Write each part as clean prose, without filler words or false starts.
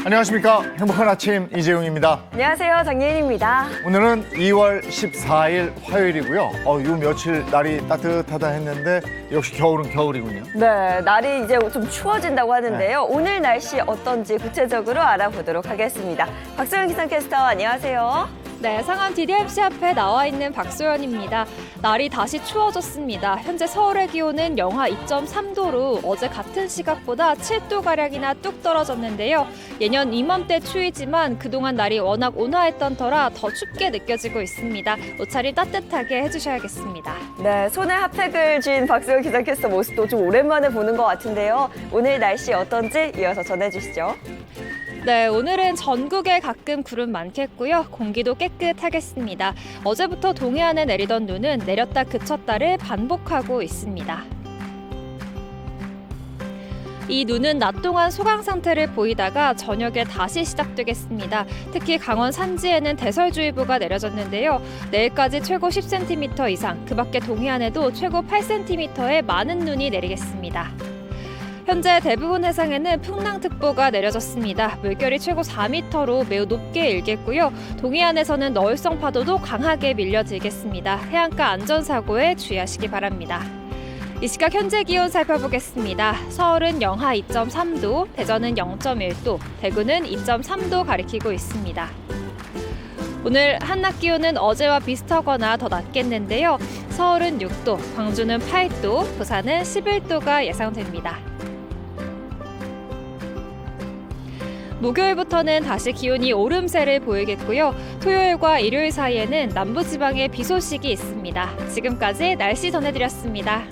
안녕하십니까. 행복한 아침 이재용입니다. 안녕하세요. 장예인입니다. 오늘은 2월 14일 화요일이고요. 요 며칠 날이 따뜻하다 했는데 역시 겨울은 겨울이군요. 네, 날이 이제 좀 추워진다고 하는데요. 오늘 날씨 어떤지 구체적으로 알아보도록 하겠습니다. 박소연 기상캐스터 안녕하세요. 네, 상암 DDMC 앞에 나와 있는 박소연입니다. 날이 다시 추워졌습니다. 현재 서울의 기온은 영하 2.3도로 어제 같은 시각보다 7도가량이나 뚝 떨어졌는데요. 예년 이맘때 추위지만 그동안 날이 워낙 온화했던 터라 더 춥게 느껴지고 있습니다. 옷차림 따뜻하게 해주셔야겠습니다. 네, 손에 핫팩을 쥔 박소연 기상캐스터 모습도 좀 오랜만에 보는 것 같은데요. 오늘 날씨 어떤지 이어서 전해주시죠. 네, 오늘은 전국에 가끔 구름 많겠고요. 공기도 깨끗하겠습니다. 어제부터 동해안에 내리던 눈은 내렸다 그쳤다를 반복하고 있습니다. 이 눈은 낮 동안 소강 상태를 보이다가 저녁에 다시 시작되겠습니다. 특히 강원 산지에는 대설주의보가 내려졌는데요. 내일까지 최고 10cm 이상, 그 밖에 동해안에도 최고 8cm의 많은 눈이 내리겠습니다. 현재 대부분 해상에는 풍랑특보가 내려졌습니다. 물결이 최고 4m로 매우 높게 일겠고요. 동해안에서는 너울성 파도도 강하게 밀려들겠습니다. 해안가 안전사고에 주의하시기 바랍니다. 이 시각 현재 기온 살펴보겠습니다. 서울은 영하 2.3도, 대전은 0.1도, 대구는 2.3도 가리키고 있습니다. 오늘 한낮 기온은 어제와 비슷하거나 더 낮겠는데요. 서울은 6도, 광주는 8도, 부산은 11도가 예상됩니다. 목요일부터는 다시 기온이 오름세를 보이겠고요. 토요일과 일요일 사이에는 남부지방에 비 소식이 있습니다. 지금까지 날씨 전해드렸습니다.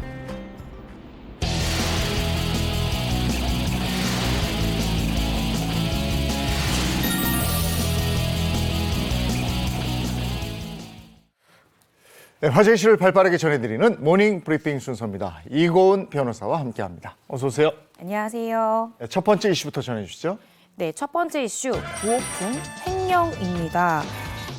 네, 화제 이슈를 발빠르게 전해드리는 모닝 브리핑 순서입니다. 이고은 변호사와 함께합니다. 어서 오세요. 안녕하세요. 네, 첫 번째 이슈부터 전해주시죠. 네, 첫 번째 이슈, 구호풍 횡령입니다.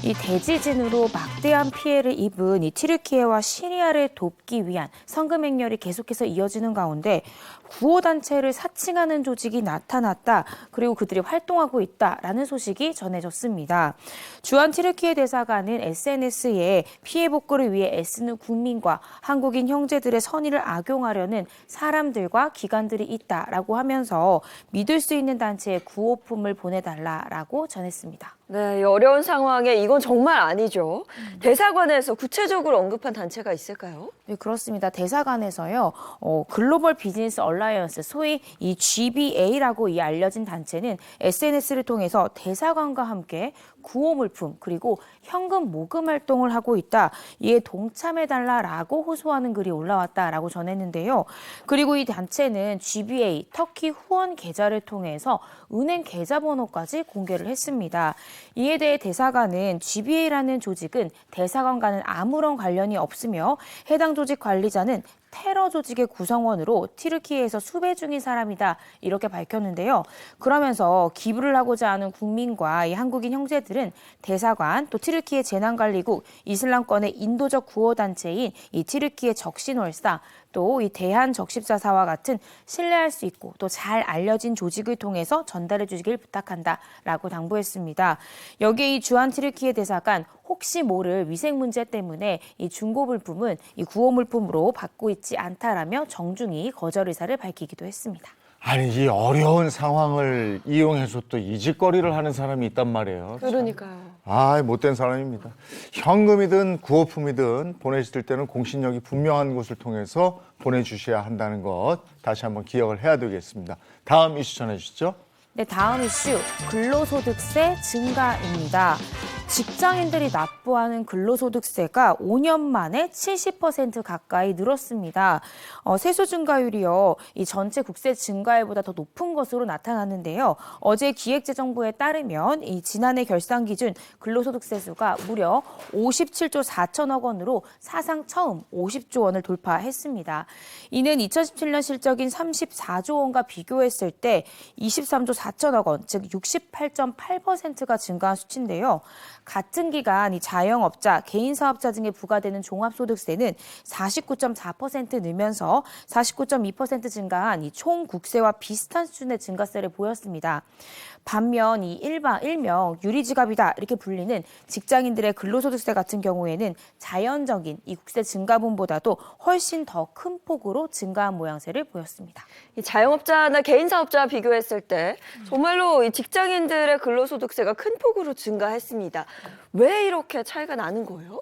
이 대지진으로 막대한 피해를 입은 이 튀르키예와 시리아를 돕기 위한 성금 행렬이 계속해서 이어지는 가운데 구호단체를 사칭하는 조직이 나타났다. 그리고 그들이 활동하고 있다라는 소식이 전해졌습니다. 주한 튀르키예 대사관은 SNS에 피해 복구를 위해 애쓰는 국민과 한국인 형제들의 선의를 악용하려는 사람들과 기관들이 있다라고 하면서 믿을 수 있는 단체에 구호품을 보내달라라고 전했습니다. 네, 어려운 상황에 이건 정말 아니죠. 대사관에서 구체적으로 언급한 단체가 있을까요? 네, 그렇습니다. 대사관에서요, 글로벌 비즈니스 얼라이언스, 소위 이 GBA라고 이 알려진 단체는 SNS를 통해서 대사관과 함께 구호 물품 그리고 현금 모금 활동을 하고 있다. 이에 동참해달라라고 호소하는 글이 올라왔다라고 전했는데요. 그리고 이 단체는 GBA 터키 후원 계좌를 통해서 은행 계좌번호까지 공개를 했습니다. 이에 대해 대사관은 GBA라는 조직은 대사관과는 아무런 관련이 없으며 해당 조직 관리자는 테러 조직의 구성원으로 튀르키예에서 수배 중인 사람이다 이렇게 밝혔는데요. 그러면서 기부를 하고자 하는 국민과 이 한국인 형제들은 대사관 또 튀르키예 재난관리국 이슬람권의 인도적 구호단체인 이 튀르키예 적신월사 또 이 대한적십자사와 같은 신뢰할 수 있고 또 잘 알려진 조직을 통해서 전달해 주시길 부탁한다라고 당부했습니다. 여기에 이 주한 튀르키예 대사관 혹시 모를 위생 문제 때문에 이 중고 물품은 이 구호 물품으로 받고 있지 않다라며 정중히 거절 의사를 밝히기도 했습니다. 아니, 이 어려운 상황을 이용해서 또 이 짓거리를 하는 사람이 있단 말이에요. 그러니까요. 못된 사람입니다. 현금이든 구호품이든 보내실 때는 공신력이 분명한 곳을 통해서 보내주셔야 한다는 것 다시 한번 기억을 해야 되겠습니다. 다음 이슈 전해주시죠. 네, 다음 이슈 근로소득세 증가입니다. 직장인들이 납부하는 근로소득세가 5년 만에 70% 가까이 늘었습니다. 세수 증가율이요, 이 전체 국세 증가율보다 더 높은 것으로 나타났는데요. 어제 기획재정부에 따르면 이 지난해 결산 기준 근로소득세 수가 무려 57조 4천억 원으로 사상 처음 50조 원을 돌파했습니다. 이는 2017년 실적인 34조 원과 비교했을 때 23조 4천억 원, 즉 68.8%가 증가한 수치인데요. 같은 기간 이 자영업자, 개인사업자 등에 부과되는 종합소득세는 49.4% 늘면서 49.2% 증가한 이 총 국세와 비슷한 수준의 증가세를 보였습니다. 반면 이 일명 유리지갑이다 이렇게 불리는 직장인들의 근로소득세 같은 경우에는 자연적인 이 국세 증가분보다도 훨씬 더 큰 폭으로 증가한 모양새를 보였습니다. 이 자영업자나 개인사업자와 비교했을 때 정말로 이 직장인들의 근로소득세가 큰 폭으로 증가했습니다. 왜 이렇게 차이가 나는 거예요?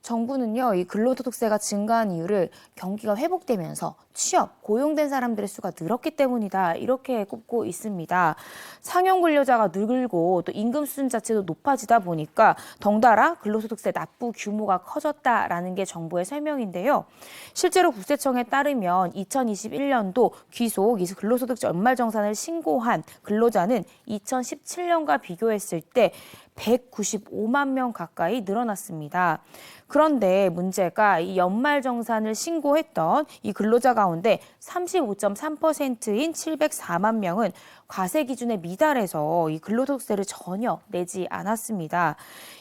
정부는요, 이 근로소득세가 증가한 이유를 경기가 회복되면서 취업, 고용된 사람들의 수가 늘었기 때문이다. 이렇게 꼽고 있습니다. 상용 근로자가 늘고 또 임금 수준 자체도 높아지다 보니까 덩달아 근로소득세 납부 규모가 커졌다라는 게 정부의 설명인데요. 실제로 국세청에 따르면 2021년도 귀속 이 근로소득 연말정산을 신고한 근로자는 2017년과 비교했을 때 195만 명 가까이 늘어났습니다. 그런데 문제가 이 연말정산을 신고했던 이 근로자 가운데 35.3%인 704만 명은 과세 기준에 미달해서 이 근로소득세를 전혀 내지 않았습니다.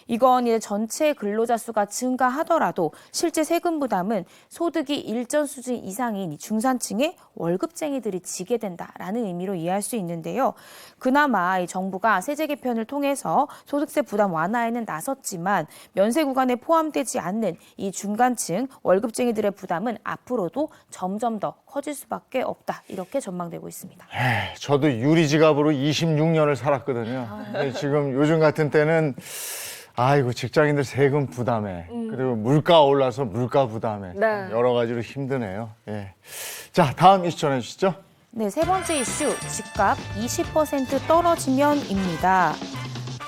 이건 이제 전체 근로자 수가 증가하더라도 실제 세금 부담은 소득이 일정 수준 이상인 중산층의 월급쟁이들이 지게 된다라는 의미로 이해할 수 있는데요. 그나마 이 정부가 세제 개편을 통해서 소득세 부담 완화에는 나섰지만 면세 구간에 포함되지 않는 이 중간층 월급쟁이들의 부담은 앞으로도 점점 더 커질 수밖에 없다. 이렇게 전망되고 있습니다. 저도 유리지갑으로 26년을 살았거든요. 근데 지금 요즘 같은 때는 아이고 직장인들 세금 부담에 그리고 물가 올라서 물가 부담에 네. 여러 가지로 힘드네요. 예. 자, 다음 이슈 전해주시죠. 네, 세 번째 이슈, 집값 20% 떨어지면입니다.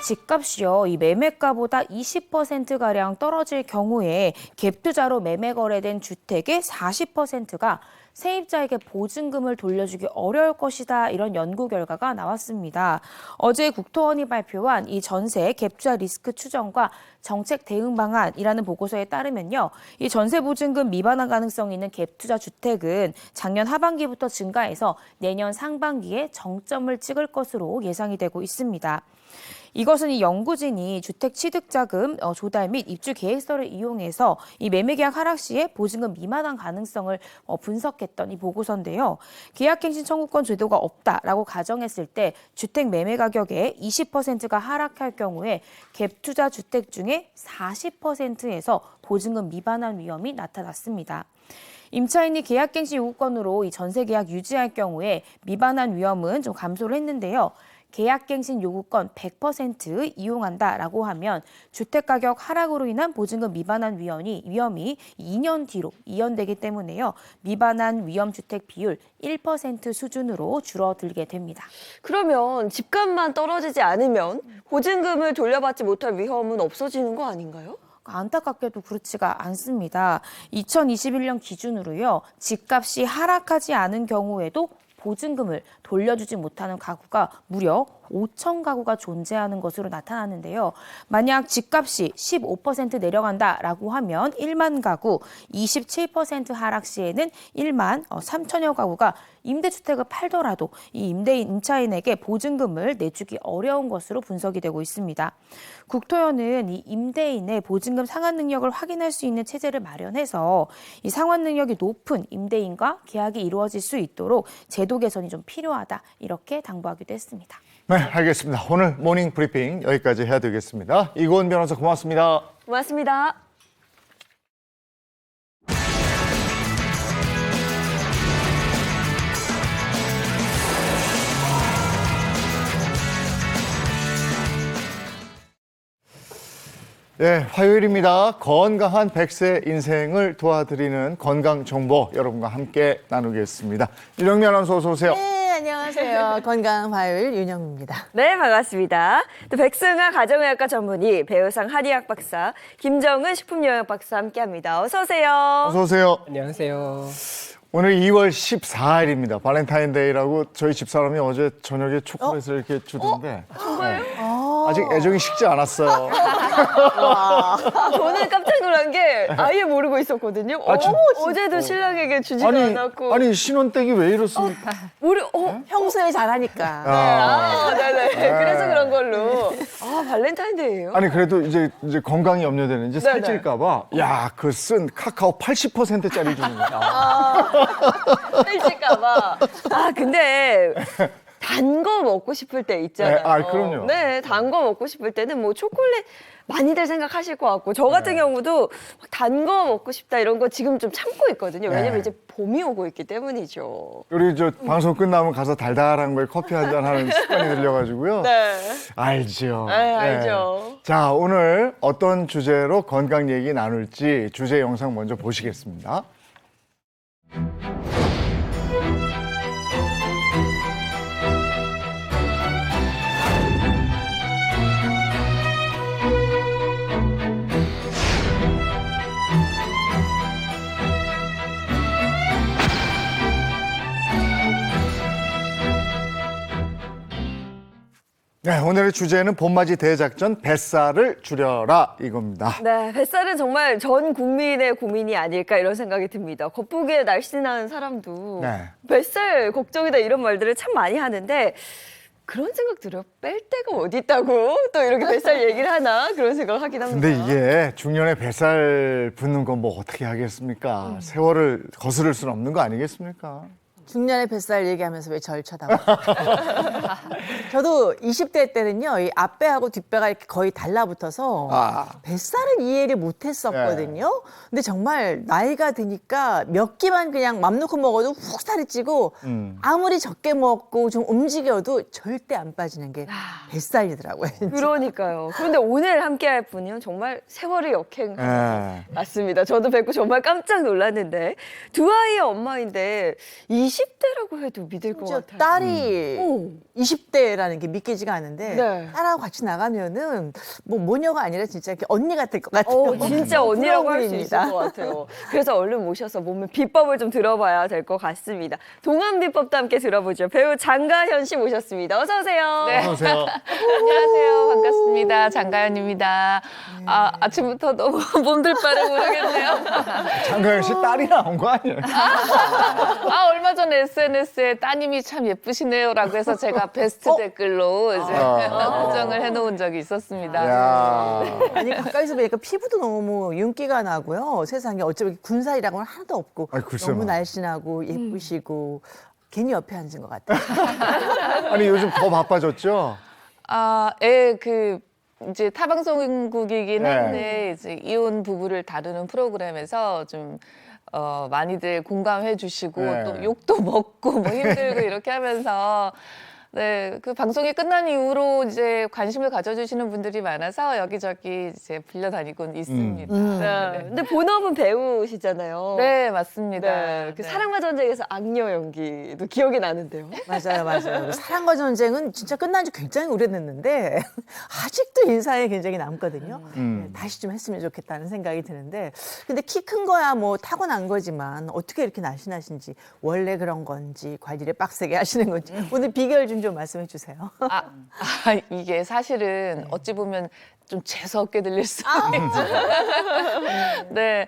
집값이요, 이 매매가보다 20%가량 떨어질 경우에 갭투자로 매매 거래된 주택의 40%가 세입자에게 보증금을 돌려주기 어려울 것이다. 이런 연구 결과가 나왔습니다. 어제 국토원이 발표한 이 전세 갭투자 리스크 추정과 정책 대응 방안이라는 보고서에 따르면요. 이 전세 보증금 미반환 가능성이 있는 갭투자 주택은 작년 하반기부터 증가해서 내년 상반기에 정점을 찍을 것으로 예상이 되고 있습니다. 이것은 이 연구진이 주택 취득자금 조달 및 입주 계획서를 이용해서 이 매매 계약 하락 시에 보증금 미만한 가능성을 분석했던 이 보고서인데요. 계약갱신 청구권 제도가 없다라고 가정했을 때 주택 매매 가격의 20%가 하락할 경우에 갭투자 주택 중에 40%에서 보증금 미반환 위험이 나타났습니다. 임차인이 계약갱신 요구권으로 이 전세 계약 유지할 경우에 미반환 위험은 좀 감소를 했는데요. 계약갱신 요구권 100% 이용한다라고 하면 주택가격 하락으로 인한 보증금 미반환 위험이 2년 뒤로 이연되기 때문에요. 미반환 위험 주택 비율 1% 수준으로 줄어들게 됩니다. 그러면 집값만 떨어지지 않으면 보증금을 돌려받지 못할 위험은 없어지는 거 아닌가요? 안타깝게도 그렇지가 않습니다. 2021년 기준으로요. 집값이 하락하지 않은 경우에도 보증금을 돌려주지 못하는 가구가 무려 5천 가구가 존재하는 것으로 나타났는데요. 만약 집값이 15% 내려간다라고 하면 1만 가구, 27% 하락 시에는 1만 3천여 가구가 임대주택을 팔더라도 이 임차인에게 보증금을 내주기 어려운 것으로 분석이 되고 있습니다. 국토연은 이 임대인의 보증금 상환 능력을 확인할 수 있는 체제를 마련해서 이 상환 능력이 높은 임대인과 계약이 이루어질 수 있도록 제도 개선이 좀 필요하다 이렇게 당부하기도 했습니다. 네, 알겠습니다. 오늘 모닝 브리핑 여기까지 해야 되겠습니다. 이고은 변호사 고맙습니다. 고맙습니다. 네, 화요일입니다. 건강한 100세 인생을 도와드리는 건강 정보 여러분과 함께 나누겠습니다. 유정미 아나운서 어서 오세요. 네, 안녕하세요. 건강한 화요일 윤영입니다. 네, 반갑습니다. 또 백승아 가정의학과 전문의, 배우상 한의학 박사, 김정은 식품영양 박사 함께합니다. 어서 오세요. 어서 오세요. 안녕하세요. 오늘 2월 14일입니다. 발렌타인데이라고 저희 집사람이 어제 저녁에 초콜릿을 이렇게 주던데. 정말요? 아직 애정이 식지 않았어요. 저는 깜짝 놀란 게 아예 모르고 있었거든요. 어제도 신랑에게 주지도 않았고. 아니 신혼댁이 왜 이렇습니까? 평소에 잘하니까. 네네. 그래서 그런 걸로. 발렌타인데이예요? 아니 그래도 이제 건강이 염려되는지 살찔까봐 야 그 쓴 카카오 80%짜리 주는 거야. 살찔까봐. 근데 단 거 먹고 싶을 때 있잖아요. 네, 그럼요. 네, 단 거 먹고 싶을 때는 뭐 초콜릿 많이들 생각하실 것 같고, 저 같은 경우도 단 거 먹고 싶다 이런 거 지금 좀 참고 있거든요. 왜냐면 이제 봄이 오고 있기 때문이죠. 우리 저 방송 끝나면 가서 달달한 거에 커피 한 잔 하는 습관이 들려가지고요. 네. 알죠. 네, 알죠. 자, 오늘 어떤 주제로 건강 얘기 나눌지 주제 영상 먼저 보시겠습니다. 네, 오늘의 주제는 봄맞이 대작전 뱃살을 줄여라 이겁니다. 네, 뱃살은 정말 전 국민의 고민이 아닐까 이런 생각이 듭니다. 겉보기에 날씬한 사람도 네. 뱃살 걱정이다 이런 말들을 참 많이 하는데 그런 생각 들어요. 뺄 데가 어디 있다고 또 이렇게 뱃살 얘기를 하나 그런 생각 하긴 합니다. 근데 이게 중년에 뱃살 붙는 건 뭐 어떻게 하겠습니까? 세월을 거스를 수는 없는 거 아니겠습니까? 중년의 뱃살 얘기하면서 왜 절 쳐다봐? 저도 20대 때는요, 이 앞배하고 뒷배가 이렇게 거의 달라붙어서 뱃살은 이해를 못했었거든요. 근데 정말 나이가 드니까 몇 끼만 그냥 맘 놓고 먹어도 훅 살이 찌고 아무리 적게 먹고 좀 움직여도 절대 안 빠지는 게 뱃살이더라고요. 진짜. 그러니까요. 그런데 오늘 함께할 분은 정말 세월의 역행 네. 맞습니다. 저도 뵙고 정말 깜짝 놀랐는데 두 아이의 엄마인데 20대라고 해도 믿을 것 심지어 같아요. 딸이 20대라는 게 믿기지가 않은데 네. 딸하고 같이 나가면은 뭐 모녀가 아니라 진짜 이렇게 언니 같을 것 같아요. 진짜 언니라고 할 수 있을 부러운 것 같아요. 그래서 얼른 모셔서 몸의 비법을 좀 들어봐야 될 것 같습니다. 동안 비법도 함께 들어보죠. 배우 장가현 씨 모셨습니다. 어서 오세요. 네. 어서 오세요. 안녕하세요. 반갑습니다. 장가연입니다. 아침부터 너무 몸둘 바를 모르겠네요. 장가영 씨 딸이 나온 거 아니에요? 얼마 전에 SNS에 따님이 참 예쁘시네요라고 해서 제가 베스트 댓글로 이제 고정을 해놓은 적이 있었습니다. 야. 아니 가까이서 보니까 피부도 너무 윤기가 나고요. 세상에 어쩌면 군살이라고는 하나도 없고 아이, 글쎄 너무 뭐. 날씬하고 예쁘시고 괜히 옆에 앉은 것 같아요. 아니 요즘 더 바빠졌죠? 이제 타방송국이긴 네. 한데 이제 이혼 부부를 다루는 프로그램에서 좀 많이들 공감해 주시고 네. 또 욕도 먹고 뭐 힘들고 이렇게 하면서 네, 그 방송이 끝난 이후로 이제 관심을 가져주시는 분들이 많아서 여기저기 이제 불려다니고 있습니다. 네. 근데 본업은 배우시잖아요. 네, 맞습니다. 네. 그 네. 사랑과 전쟁에서 악녀 연기도 기억이 나는데요. 맞아요. 사랑과 전쟁은 진짜 끝난 지 굉장히 오래됐는데 아직도 인상에 굉장히 남거든요. 네, 다시 좀 했으면 좋겠다는 생각이 드는데 근데 키 큰 거야 뭐 타고난 거지만 어떻게 이렇게 날씬하신지 원래 그런 건지 관리를 빡세게 하시는 건지 오늘 비결 좀 말씀해 주세요. 이게 사실은 어찌 보면 좀 재수없게 들릴 수 있죠. 네.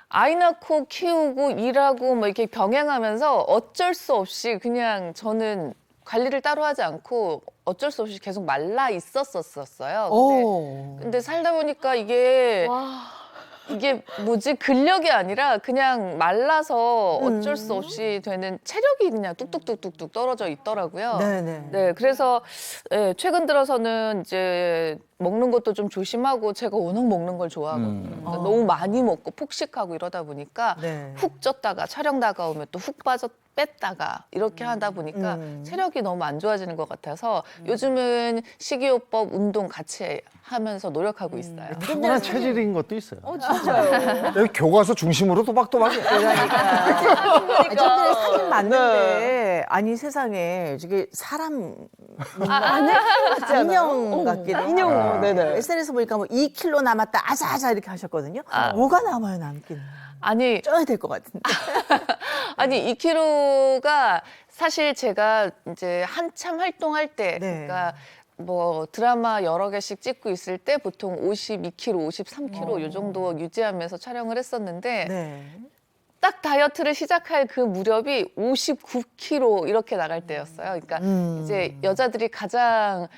아이 낳고 키우고 일하고 뭐 이렇게 병행하면서 어쩔 수 없이 그냥 저는 관리를 따로 하지 않고 어쩔 수 없이 계속 말라 있었어요. 근데 살다 보니까 이게 뭐지 근력이 아니라 그냥 말라서 어쩔 수 없이 되는 체력이 그냥 뚝뚝뚝뚝뚝 떨어져 있더라고요. 네네. 네, 그래서 최근 들어서는 이제 먹는 것도 좀 조심하고 제가 워낙 먹는 걸 좋아하거든요. 그러니까 너무 많이 먹고 폭식하고 이러다 보니까 네. 훅 쪘다가 촬영 다가오면 또 훅 빠져 뺐다가 이렇게 하다 보니까 체력이 너무 안 좋아지는 것 같아서 요즘은 식이요법, 운동 같이 하면서 노력하고 있어요. 타고난 체질인 것도 있어요. 진짜요. 여기 교과서 중심으로 또박또박이에요. 좀 전에 사진 봤는데 아니 세상에 저게 사람 인형 같기도 하고. 인형, 네네. SNS 보니까 뭐 2kg 남았다 아자아자 이렇게 하셨거든요. 뭐가 남아요 남기는? 아니 쪄야 될 것 같은데. 아니 2kg가 사실 제가 이제 한참 활동할 때 네. 그러니까 뭐 드라마 여러 개씩 찍고 있을 때 보통 52kg, 53kg 요 정도 유지하면서 촬영을 했었는데 네. 딱 다이어트를 시작할 그 무렵이 59kg 이렇게 나갈 때였어요. 그러니까 이제 여자들이 가장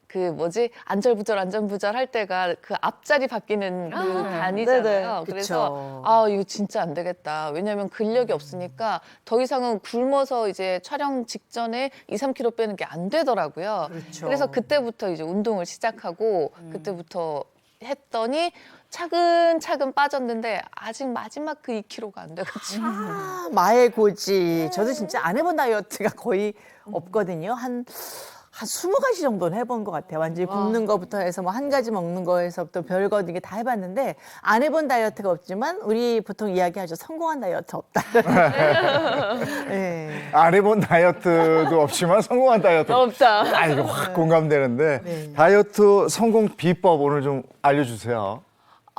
그 뭐지 안절부절 할 때가 그 앞자리 바뀌는 그 단위잖아요. 네네. 그래서 그쵸. 아 이거 진짜 안 되겠다. 왜냐하면 근력이 없으니까 더 이상은 굶어서 이제 촬영 직전에 2-3kg 빼는 게 안 되더라고요. 그렇죠. 그래서 그때부터 이제 운동을 시작하고 그때부터 했더니 차근차근 빠졌는데 아직 마지막 그 2kg가 안 돼가지고 아, 마의 고지. 저도 진짜 안 해본 다이어트가 거의 없거든요. 한 20가지 정도는 해본 것 같아요. 완전히 굶는 거부터 해서 뭐 한 가지 먹는 거에서부터 별거 이게 다 해봤는데 안 해본 다이어트가 없지만 우리 보통 이야기하죠. 성공한 다이어트 없다. 네. 안 해본 다이어트도 없지만 성공한 다이어트 없다. 아, 이거 확 공감되는데 네. 다이어트 성공 비법 오늘 좀 알려주세요.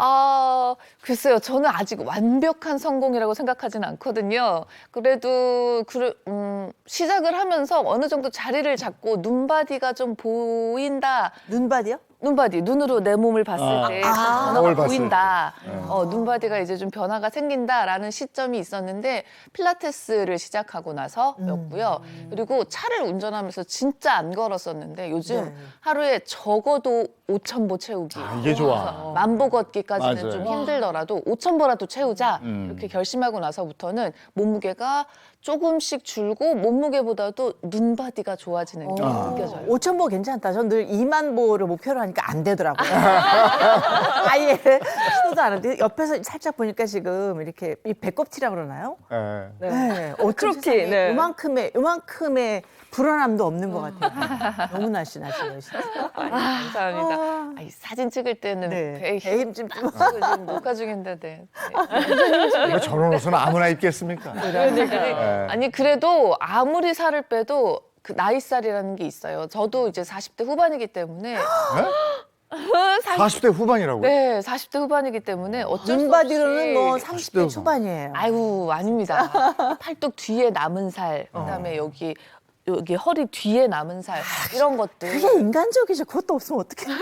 아, 글쎄요. 저는 아직 완벽한 성공이라고 생각하지는 않거든요. 그래도 시작을 하면서 어느 정도 자리를 잡고 눈바디가 좀 보인다. 눈바디요? 눈바디, 눈으로 내 몸을 봤을 때 변화가 거울 봤을 보인다. 눈바디가 이제 좀 변화가 생긴다라는 시점이 있었는데 필라테스를 시작하고 나서였고요. 그리고 차를 운전하면서 진짜 안 걸었었는데 요즘 네. 하루에 적어도 5,000보 채우기. 이게 좋아. 만보 걷기까지는 맞아요. 좀 힘들더라도 5,000보라도 채우자 이렇게 결심하고 나서부터는 몸무게가 조금씩 줄고 몸무게보다도 눈바디가 좋아지는 게 느껴져요. 5,000보 괜찮다. 전 늘 2만 보를 목표로 하니까 안 되더라고요. 아예 시도도 안 하는데 옆에서 살짝 보니까 지금 이렇게 이 배꼽티라고 그러나요? 예. 네. 어쩜 크롭티, 세상에 네. 요만큼의 불안함도 없는 것 같아요. 너무 날씬하시네요, 진짜. 감사합니다. 이 사진 찍을 때는 네. 배에 배에 힘 힘 좀 지금 녹화 중인데 네. 이거 저런 옷은 아무나 입겠습니까? 아니 그래도 아무리 살을 빼도 그 나이살이라는 게 있어요. 저도 이제 40대 후반이기 때문에 40대 후반이라고요? 네, 40대 후반이기 때문에 어쩔 수 없이 눈바디로는 뭐 40대 30대 초반이에요. 아이고 아닙니다. 팔뚝 뒤에 남은 살, 그다음에 여기 허리 뒤에 남은 살 이런 것들 그게 인간적이죠. 그것도 없으면 어떡해.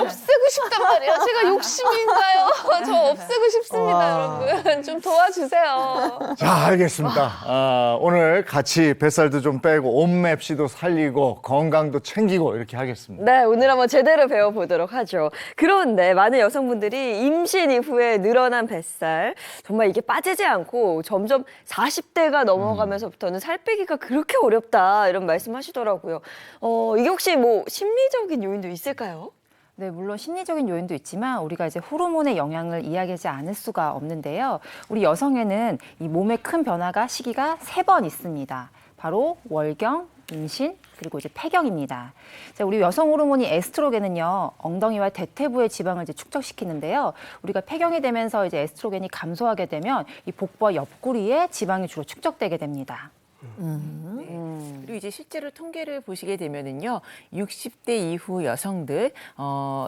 없애고 싶단 말이에요. 제가 욕심인가요? 저 없애고 싶습니다, 여러분. 좀 도와주세요. 자, 알겠습니다. 오늘 같이 뱃살도 좀 빼고 옷맵시도 살리고 건강도 챙기고 이렇게 하겠습니다. 네, 오늘 한번 제대로 배워보도록 하죠. 그런데 많은 여성분들이 임신 이후에 늘어난 뱃살, 정말 이게 빠지지 않고 점점 40대가 넘어가면서부터는 살 빼기가 그렇게 어렵다 이런 말씀하시더라고요. 이게 혹시 뭐 심리적인 요인도 있을까요? 네, 물론 심리적인 요인도 있지만 우리가 이제 호르몬의 영향을 이야기하지 않을 수가 없는데요. 우리 여성에는 이 몸의 큰 변화가 시기가 3번 있습니다. 바로 월경, 임신, 그리고 이제 폐경입니다. 자, 우리 여성 호르몬이 에스트로겐은요, 엉덩이와 대퇴부의 지방을 이제 축적시키는데요. 우리가 폐경이 되면서 이제 에스트로겐이 감소하게 되면 이 복부와 옆구리에 지방이 주로 축적되게 됩니다. 그리고 이제 실제로 통계를 보시게 되면은요, 60대 이후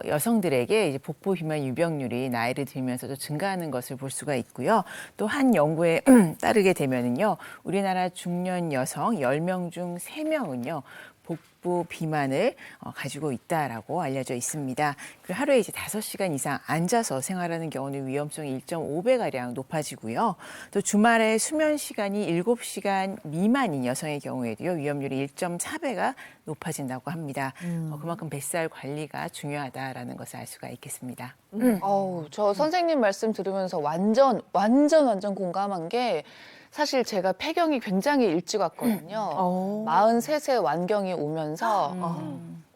여성들에게 이제 복부 비만 유병률이 나이를 들면서도 증가하는 것을 볼 수가 있고요. 또 한 연구에 따르게 되면은요, 우리나라 중년 여성 10명 중 3명은요, 복부 비만을 가지고 있다라고 알려져 있습니다. 그리고 하루에 이제 5시간 이상 앉아서 생활하는 경우는 위험성이 1.5배가량 높아지고요. 또 주말에 수면 시간이 7시간 미만인 여성의 경우에도요, 위험률이 1.4배가 높아진다고 합니다. 그만큼 뱃살 관리가 중요하다라는 것을 알 수가 있겠습니다. 어우, 저 선생님 말씀 들으면서 완전 공감한 게 사실 제가 폐경이 굉장히 일찍 왔거든요. 43세 완경이 오면서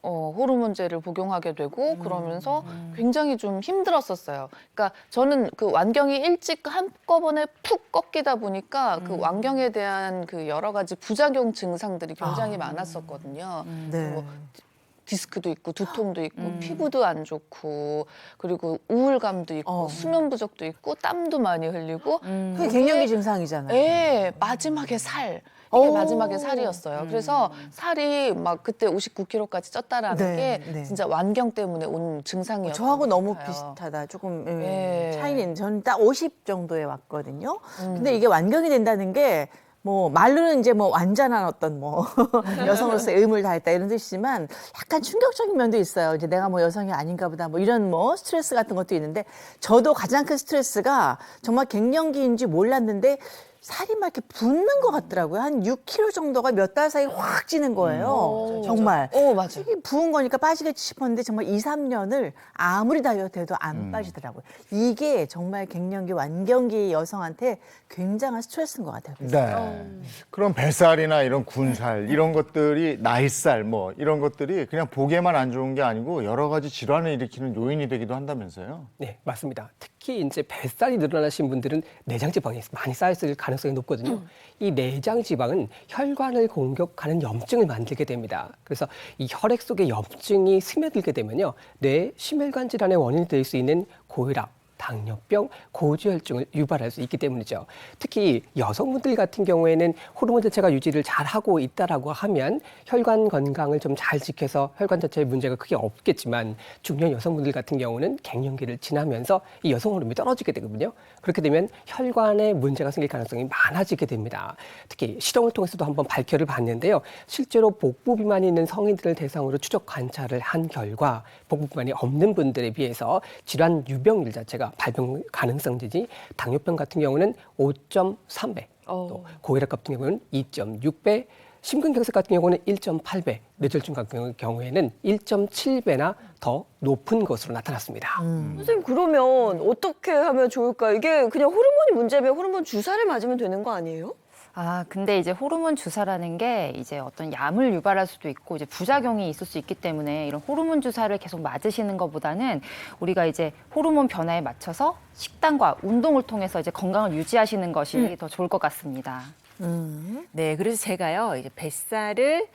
호르몬제를 복용하게 되고 그러면서 굉장히 좀 힘들었었어요. 그러니까 저는 그 완경이 일찍 한꺼번에 푹 꺾이다 보니까 그 완경에 대한 그 여러 가지 부작용 증상들이 굉장히 많았었거든요. 네. 뭐 디스크도 있고 두통도 있고 피부도 안 좋고 그리고 우울감도 있고 수면 부족도 있고 땀도 많이 흘리고 그게 갱년기 증상이잖아요. 예, 마지막에 살. 이게 마지막에 살이었어요. 그래서 살이 막 그때 59kg까지 쪘다라는 네, 게 네. 진짜 완경 때문에 온 증상이었어요. 저하고 너무 비슷하다. 조금 예. 차이는 저는 딱 50 정도에 왔거든요. 근데 이게 완경이 된다는 게 뭐 말로는 이제 뭐 완전한 어떤 뭐 여성으로서의 의무를 다했다 이런 뜻이지만 약간 충격적인 면도 있어요. 이제 내가 뭐 여성이 아닌가 보다 뭐 이런 뭐 스트레스 같은 것도 있는데 저도 가장 큰 스트레스가 정말 갱년기인지 몰랐는데 살이 막 이렇게 붓는 것 같더라고요. 한 6kg 정도가 몇 달 사이에 확 찌는 거예요. 정말. 맞아. 이게 부은 거니까 빠지겠지 싶었는데 정말 2, 3년을 아무리 다이어트 해도 안 빠지더라고요. 이게 정말 갱년기, 완경기 여성한테 굉장한 스트레스인 것 같아요. 그래서. 네. 그럼 뱃살이나 이런 군살 이런 것들이 나이살 뭐 이런 것들이 그냥 보기에만 안 좋은 게 아니고 여러 가지 질환을 일으키는 요인이 되기도 한다면서요? 네, 맞습니다. 특히 이제 뱃살이 늘어나신 분들은 내장 지방이 많이 쌓였을 가능성이 높거든요. 이 내장 지방은 혈관을 공격하는 염증을 만들게 됩니다. 그래서 이 혈액 속에 염증이 스며들게 되면요, 뇌 심혈관 질환의 원인이 될 수 있는 고혈압, 당뇨병, 고지혈증을 유발할 수 있기 때문이죠. 특히 여성분들 같은 경우에는 호르몬 자체가 유지를 잘하고 있다라고 하면 혈관 건강을 좀 잘 지켜서 혈관 자체에 문제가 크게 없겠지만 중년 여성분들 같은 경우는 갱년기를 지나면서 이 여성 호르몬이 떨어지게 되거든요. 그렇게 되면 혈관에 문제가 생길 가능성이 많아지게 됩니다. 특히 실험을 통해서도 한번 발표를 봤는데요. 실제로 복부 비만이 있는 성인들을 대상으로 추적 관찰을 한 결과 복부 비만이 없는 분들에 비해서 질환 유병률 자체가 발병 가능성이지 당뇨병 같은 경우는 5.3배, 또 고혈압 같은 경우는 2.6배, 심근경색 같은 경우는 1.8배, 뇌졸중 같은 경우에는 1.7배나 더 높은 것으로 나타났습니다. 선생님 그러면 어떻게 하면 좋을까요? 이게 그냥 호르몬이 문제면 호르몬 주사를 맞으면 되는 거 아니에요? 아, 근데 이제 호르몬 주사라는 게 이제 어떤 암을 유발할 수도 있고 이제 부작용이 있을 수 있기 때문에 이런 호르몬 주사를 계속 맞으시는 것보다는 우리가 이제 호르몬 변화에 맞춰서 식단과 운동을 통해서 이제 건강을 유지하시는 것이 더 좋을 것 같습니다. 네, 그래서 제가요, 이제 뱃살을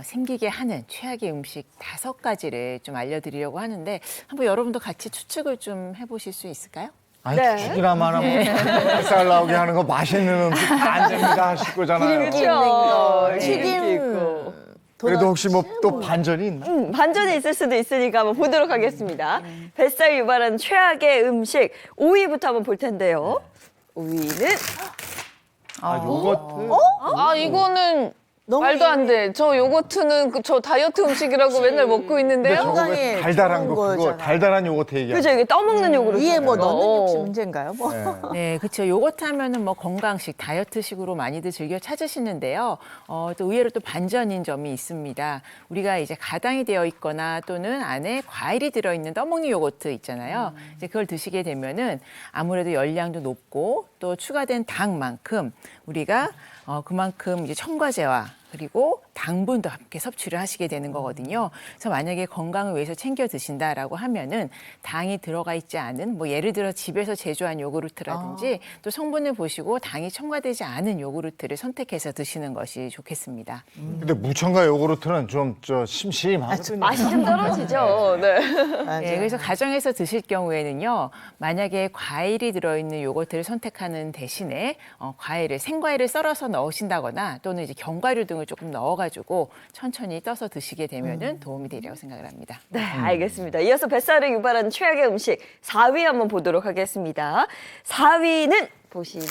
생기게 하는 최악의 음식 5가지를 좀 알려드리려고 하는데 한번 여러분도 같이 추측을 좀 해보실 수 있을까요? 아니 네. 죽이나마나 뭐 뱃살 나오게 하는 거 맛있는 음식 다 안 됩니다 하실 거잖아요. 기름기 있는 거, 네. 튀김. 그래도 혹시 뭐 또 반전이 있나? 반전이 있을 수도 있으니까 한번 보도록 하겠습니다. 뱃살 유발하는 최악의 음식 5위부터 한번 볼 텐데요. 5위는 요거트. 아, 이거는 너무 말도 안 돼. 저 요거트는 저 다이어트 음식이라고 맨날 먹고 근데 있는데요. 저거 건강에 왜 달달한 좋은 거 그거 거잖아. 달달한 요거트 얘기하는 그죠? 이게 떠먹는 요구르트. 위에 뭐 넣는 게 혹시 문제인가요? 뭐. 네, 그렇죠. 요거트 하면은 뭐 건강식, 다이어트식으로 많이들 즐겨 찾으시는데요. 또 의외로 또 반전인 점이 있습니다. 우리가 이제 가당이 되어 있거나 또는 안에 과일이 들어있는 떠먹는 요거트 있잖아요. 이제 그걸 드시게 되면은 아무래도 열량도 높고 또 추가된 당만큼 우리가 그만큼 이제 첨가제와 그리고 당분도 함께 섭취를 하시게 되는 거거든요. 그래서 만약에 건강을 위해서 챙겨 드신다라고 하면은 당이 들어가 있지 않은 뭐 예를 들어 집에서 제조한 요구르트라든지 또 성분을 보시고 당이 첨가되지 않은 요구르트를 선택해서 드시는 것이 좋겠습니다. 근데 무첨가 요구르트는 좀 심심하거든요. 맛이 좀 떨어지죠. 네. 맞아요. 네, 그래서 가정에서 드실 경우에는요, 만약에 과일이 들어있는 요거트를 선택하는 대신에 과일을 생과일을 썰어서 넣으신다거나 또는 이제 견과류 등을 조금 넣어가지고 천천히 떠서 드시게 되면은 도움이 되리라고 생각을 합니다. 네, 알겠습니다. 이어서 뱃살을 유발하는 최악의 음식 4위 한번 보도록 하겠습니다. 4위는 보시면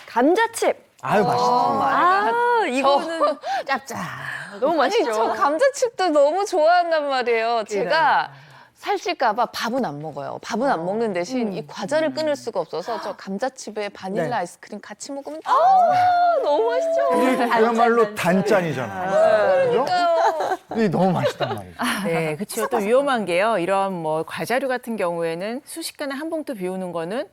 감자칩. 아유 맛있지. 이거는 짭짤. 너무 맛있죠. 저 감자칩도 너무 좋아한단 말이에요. 제가 살찔까봐 밥은 안 먹어요. 밥은 안 먹는 대신 이 과자를 끊을 수가 없어서 저 감자칩에 바닐라 네. 아이스크림 같이 먹으면 너무 맛있죠. 이게 그야말로 단짠이잖아요. 그죠? 이게 너무 맛있단 말이에요. 네, 그렇죠. 또 위험한 게요. 이런 뭐 과자류 같은 경우에는 순식간에 한 봉투 비우는 거는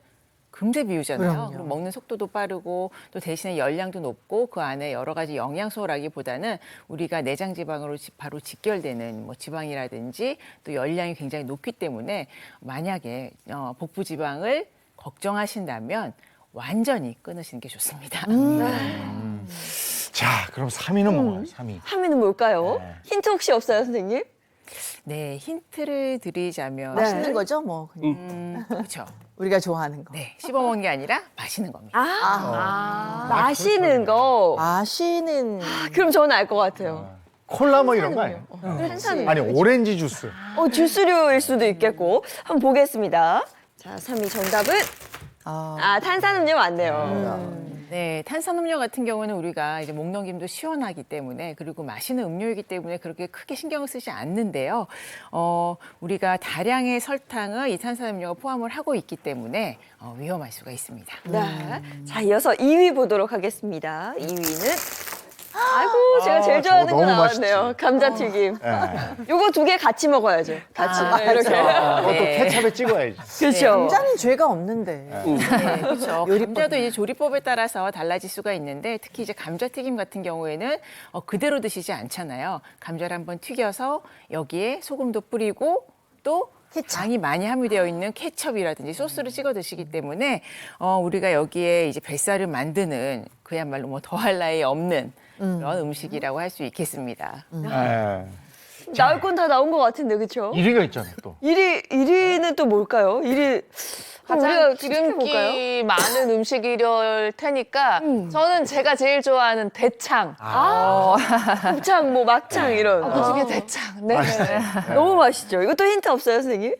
금세 비우잖아요. 그럼요. 그럼 먹는 속도도 빠르고 또 대신에 열량도 높고 그 안에 여러 가지 영양소라기보다는 우리가 내장 지방으로 바로 직결되는 뭐 지방이라든지 또 열량이 굉장히 높기 때문에 만약에 복부 지방을 걱정하신다면 완전히 끊으시는 게 좋습니다. 자, 그럼 3위는 뭐예요? 3위. 3위는 뭘까요? 네. 힌트 혹시 없어요, 선생님? 네, 힌트를 드리자면 맛있는 거죠, 뭐. 그렇죠. 우리가 좋아하는 거. 네, 씹어먹는 게 아니라 마시는 겁니다. 마시는 거. 마시는 그럼 저는 알 것 같아요. 콜라 뭐 이런 거 아니에요? 탄산음료. 아니, 오렌지 주스. 주스류일 수도 있겠고. 한번 보겠습니다. 자, 3위 정답은 탄산음료 맞네요. 네, 탄산음료 같은 경우는 우리가 이제 목 넘김도 시원하기 때문에 그리고 마시는 음료이기 때문에 그렇게 크게 신경을 쓰지 않는데요. 우리가 다량의 설탕을 이 탄산음료가 포함을 하고 있기 때문에 위험할 수가 있습니다. 네. 자, 이어서 2위 보도록 하겠습니다. 2위는 아이고, 제가 제일 좋아하는 저거 거 너무 나왔네요. 맛있지. 감자튀김. 네. 요거 2개 같이 먹어야죠. 같이. 이렇게. 그것도 네. 케찹에 찍어야지. 그렇죠. 감자는 죄가 없는데. 네, 그렇죠. 감자도 이제 조리법에 따라서 달라질 수가 있는데 특히 이제 감자튀김 같은 경우에는 그대로 드시지 않잖아요. 감자를 한번 튀겨서 여기에 소금도 뿌리고 또 당이 많이 함유되어 있는 케첩이라든지 소스를 찍어 드시기 때문에 우리가 여기에 이제 뱃살을 만드는 그야말로 뭐 더할 나위 없는 그런 음식이라고 할 수 있겠습니다. 네. 나올 건 다 나온 것 같은데, 그렇죠? 1위가 있잖아요, 또. 1위는 또 뭘까요? 1위. 가장 기름기 많은 음식이럴 테니까 저는 제가 제일 좋아하는 대창. 곱창, 뭐 막창 이런. 그중에 대창. 네. 너무 맛있죠. 이것도 힌트 없어요, 선생님?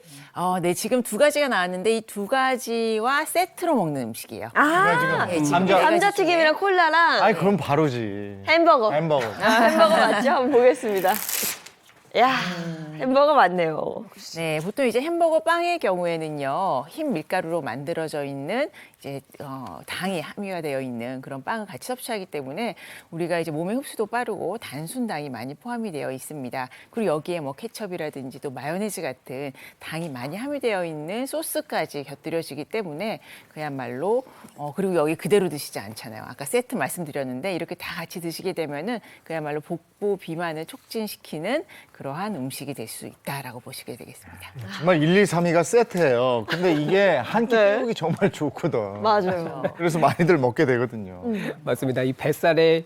네, 지금 두 가지가 나왔는데 이 두 가지와 세트로 먹는 음식이에요. 네, 지금 감자튀김이랑 콜라랑 아니, 그럼 바로지. 햄버거. 햄버거. 햄버거 맞죠? 한번 보겠습니다. 야, 햄버거 맞네요. 네, 보통 이제 햄버거 빵의 경우에는요, 흰 밀가루로 만들어져 있는 이제 당이 함유가 되어 있는 그런 빵을 같이 섭취하기 때문에 우리가 이제 몸의 흡수도 빠르고 단순 당이 많이 포함이 되어 있습니다. 그리고 여기에 뭐 케첩이라든지 또 마요네즈 같은 당이 많이 함유되어 있는 소스까지 곁들여지기 때문에 그야말로 그리고 여기 그대로 드시지 않잖아요. 아까 세트 말씀드렸는데 이렇게 다 같이 드시게 되면은 그야말로 복부 비만을 촉진시키는 그러한 음식이 될 수 있다라고 보시게 되겠습니다. 정말 1, 2, 3위가 세트예요. 근데 이게 한 끼 때우기 정말 좋거든. 맞아요. 그래서 많이들 먹게 되거든요. 맞습니다. 이 뱃살에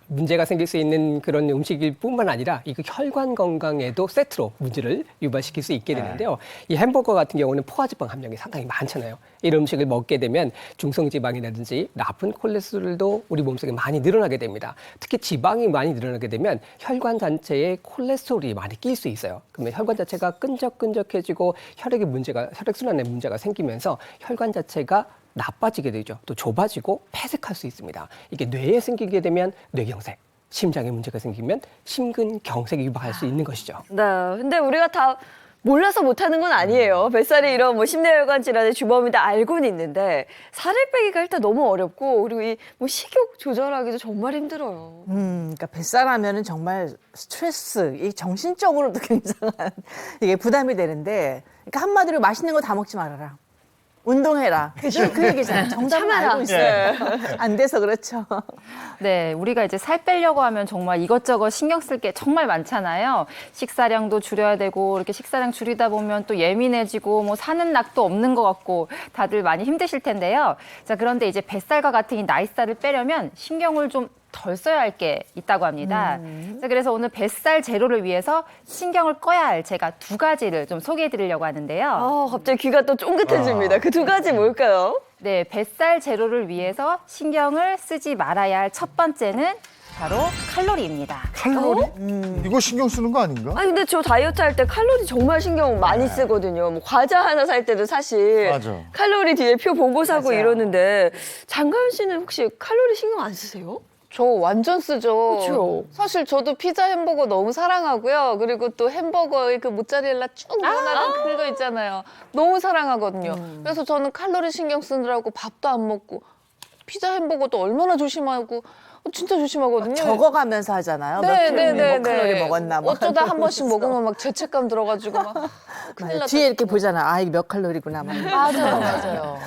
문제가 생길 수 있는 그런 음식일 뿐만 아니라 이 혈관 건강에도 세트로 문제를 유발시킬 수 있게 되는데요. 이 햄버거 같은 경우는 포화지방 함량이 상당히 많잖아요. 이런 음식을 먹게 되면 중성지방이라든지 나쁜 콜레스테롤도 우리 몸속에 많이 늘어나게 됩니다. 특히 지방이 많이 늘어나게 되면 혈관 자체에 콜레스테롤이 많이 낄 수 있어요. 그러면 혈관 자체가 끈적끈적해지고 혈액순환에 문제가 생기면서 혈관 자체가 나빠지게 되죠. 또 좁아지고 폐색할 수 있습니다. 이게 뇌에 생기게 되면 뇌경색, 심장에 문제가 생기면 심근경색이 유발할 수 있는 것이죠. 네, 근데 우리가 다 몰라서 못하는 건 아니에요. 뱃살이 이런 뭐 심내혈관 질환의 주범이 다 알고는 있는데 살을 빼기가 일단 너무 어렵고 그리고 이 뭐 식욕 조절하기도 정말 힘들어요. 그러니까 뱃살하면은 정말 스트레스, 이 정신적으로도 굉장한 이게 부담이 되는데, 그러니까 한마디로 맛있는 거 다 먹지 말아라. 운동해라. 그 얘기잖아요. 정답은 참아라. 알고 있어요. 안 돼서 그렇죠. 네, 우리가 이제 살 빼려고 하면 정말 이것저것 신경 쓸 게 정말 많잖아요. 식사량도 줄여야 되고 이렇게 식사량 줄이다 보면 또 예민해지고 뭐 사는 낙도 없는 것 같고 다들 많이 힘드실 텐데요. 자, 그런데 이제 뱃살과 같은 이 나이살을 빼려면 신경을 좀 덜 써야 할 게 있다고 합니다. 자, 그래서 오늘 뱃살 제로를 위해서 신경을 꺼야 할 제가 2가지를 좀 소개해 드리려고 하는데요. 갑자기 귀가 또 쫑긋해집니다. 그 2가지 뭘까요? 네, 뱃살 제로를 위해서 신경을 쓰지 말아야 할 첫 번째는 바로 칼로리입니다. 칼로리? 이거 신경 쓰는 거 아닌가? 아니 근데 저 다이어트 할 때 칼로리 정말 신경 많이 쓰거든요. 뭐 과자 하나 살 때도 사실 맞아. 칼로리 뒤에 표 보고 사고 맞아요. 이러는데 장가연 씨는 혹시 칼로리 신경 안 쓰세요? 저 완전 쓰죠. 그쵸? 사실 저도 피자 햄버거 너무 사랑하고요. 그리고 또 햄버거에 그 모짜렐라 쭉 늘어나는 그거 있잖아요. 너무 사랑하거든요. 그래서 저는 칼로리 신경 쓰느라고 밥도 안 먹고 피자 햄버거도 얼마나 조심하고 진짜 조심하거든요. 적어가면서 하잖아요. 몇 칼로리 먹었나. 막. 어쩌다 한 번씩 먹으면 막 죄책감 들어가지고 막 큰일 났다. 뒤에 이렇게 보잖아. 아, 이게 몇 칼로리구나. 막. 맞아요.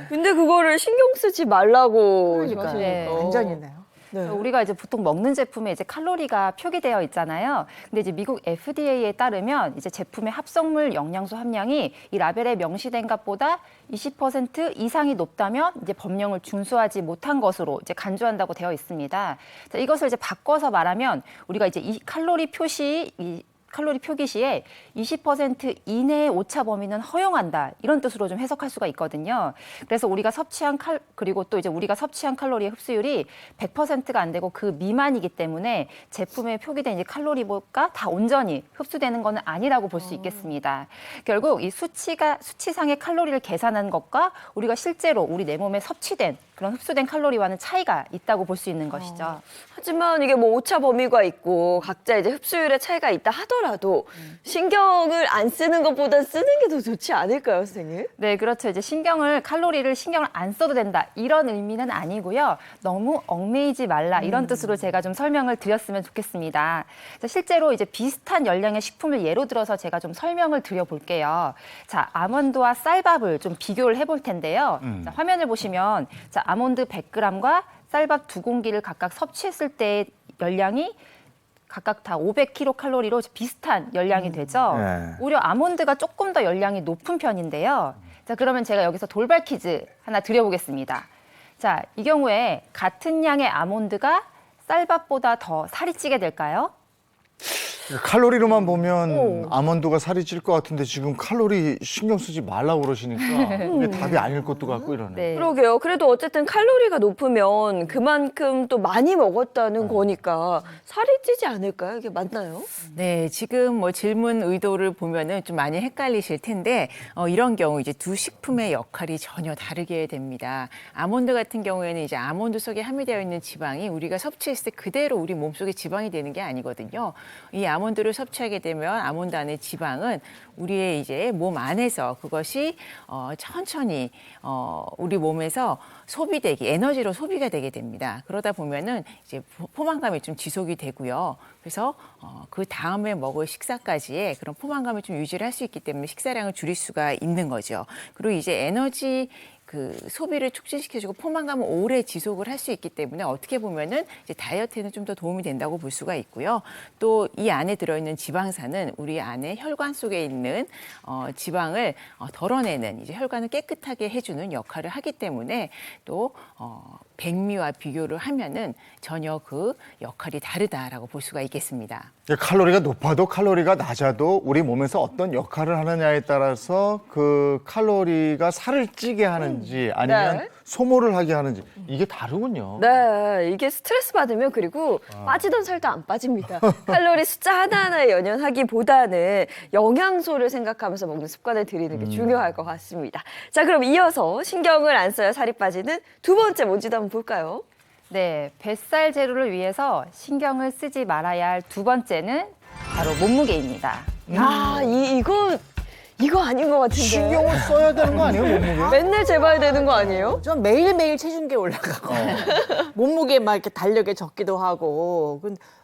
근데 그거를 신경 쓰지 말라고 그러니까 네. 완전이네요. 우리가 이제 보통 먹는 제품에 이제 칼로리가 표기되어 있잖아요. 근데 이제 미국 FDA에 따르면 이제 제품의 합성물 영양소 함량이 이 라벨에 명시된 것보다 20% 이상이 높다면 이제 법령을 준수하지 못한 것으로 이제 간주한다고 되어 있습니다. 자, 이것을 이제 바꿔서 말하면 우리가 이제 이 칼로리 표기 시에 20% 이내의 오차 범위는 허용한다 이런 뜻으로 좀 해석할 수가 있거든요. 그래서 우리가 섭취한 그리고 또 이제 우리가 섭취한 칼로리의 흡수율이 100%가 안 되고 그 미만이기 때문에 제품에 표기된 이제 칼로리가 다 온전히 흡수되는 것은 아니라고 볼 수 있겠습니다. 결국 이 수치상의 칼로리를 계산한 것과 우리가 실제로 우리 내 몸에 섭취된 그런 흡수된 칼로리와는 차이가 있다고 볼 수 있는 것이죠. 하지만 이게 뭐 오차 범위가 있고 각자 이제 흡수율의 차이가 있다 하더라도 신경을 안 쓰는 것보다 쓰는 게 더 좋지 않을까요, 선생님? 네, 그렇죠. 이제 칼로리를 신경을 안 써도 된다 이런 의미는 아니고요. 너무 얽매이지 말라 이런 뜻으로 제가 좀 설명을 드렸으면 좋겠습니다. 자, 실제로 이제 비슷한 열량의 식품을 예로 들어서 제가 좀 설명을 드려볼게요. 자, 아몬드와 쌀밥을 좀 비교를 해볼 텐데요. 자, 화면을 보시면 자, 아몬드 100g과 쌀밥 2공기를 각각 섭취했을 때의 열량이 각각 다 500kcal로 비슷한 열량이 되죠. 네. 오히려 아몬드가 조금 더 열량이 높은 편인데요. 자, 그러면 제가 여기서 돌발 퀴즈 하나 드려보겠습니다. 자, 이 경우에 같은 양의 아몬드가 쌀밥보다 더 살이 찌게 될까요? 칼로리로만 보면 아몬드가 살이 찔 것 같은데 지금 칼로리 신경 쓰지 말라고 그러시니까 이게 답이 아닐 것도 같고 이러네. 네. 그러게요. 그래도 어쨌든 칼로리가 높으면 그만큼 또 많이 먹었다는 거니까 살이 찌지 않을까요? 이게 맞나요? 네, 지금 뭐 질문 의도를 보면은 좀 많이 헷갈리실 텐데 이런 경우 이제 두 식품의 역할이 전혀 다르게 됩니다. 아몬드 같은 경우에는 이제 아몬드 속에 함유되어 있는 지방이 우리가 섭취했을 때 그대로 우리 몸속에 지방이 되는 게 아니거든요. 이 아몬드를 섭취하게 되면 아몬드 안의 지방은 우리의 이제 몸 안에서 그것이 천천히 우리 몸에서 에너지로 소비가 되게 됩니다. 그러다 보면은 이제 포만감이 좀 지속이 되고요. 그래서 그 다음에 먹을 식사까지의 그런 포만감을 좀 유지를 할 수 있기 때문에 식사량을 줄일 수가 있는 거죠. 그리고 이제 에너지 그 소비를 촉진시켜주고 포만감을 오래 지속을 할 수 있기 때문에 어떻게 보면은 이제 다이어트에는 좀 더 도움이 된다고 볼 수가 있고요. 또 이 안에 들어있는 지방산은 우리 안에 혈관 속에 있는 지방을 덜어내는 이제 혈관을 깨끗하게 해주는 역할을 하기 때문에 또 백미와 비교를 하면은 전혀 그 역할이 다르다라고 볼 수가 있겠습니다. 칼로리가 높아도 칼로리가 낮아도 우리 몸에서 어떤 역할을 하느냐에 따라서 그 칼로리가 살을 찌게 하는지 아니면 네. 소모를 하게 하는지 이게 다르군요. 네, 이게 스트레스 받으면 그리고 빠지던 살도 안 빠집니다. 칼로리 숫자 하나하나에 연연하기보다는 영양소를 생각하면서 먹는 습관을 들이는 게 중요할 것 같습니다. 자, 그럼 이어서 신경을 안 써야 살이 빠지는 두 번째 뭔지도 한번 볼까요? 네, 뱃살 제로를 위해서 신경을 쓰지 말아야 할 두 번째는 바로 몸무게입니다. 아, 이거 아닌 것 같은데. 신경을 써야 되는 거 아니에요, 몸무게? 맨날 재봐야 되는 거 아니에요? 전 매일매일 체중계 올라가고 몸무게 막 이렇게 달력에 적기도 하고.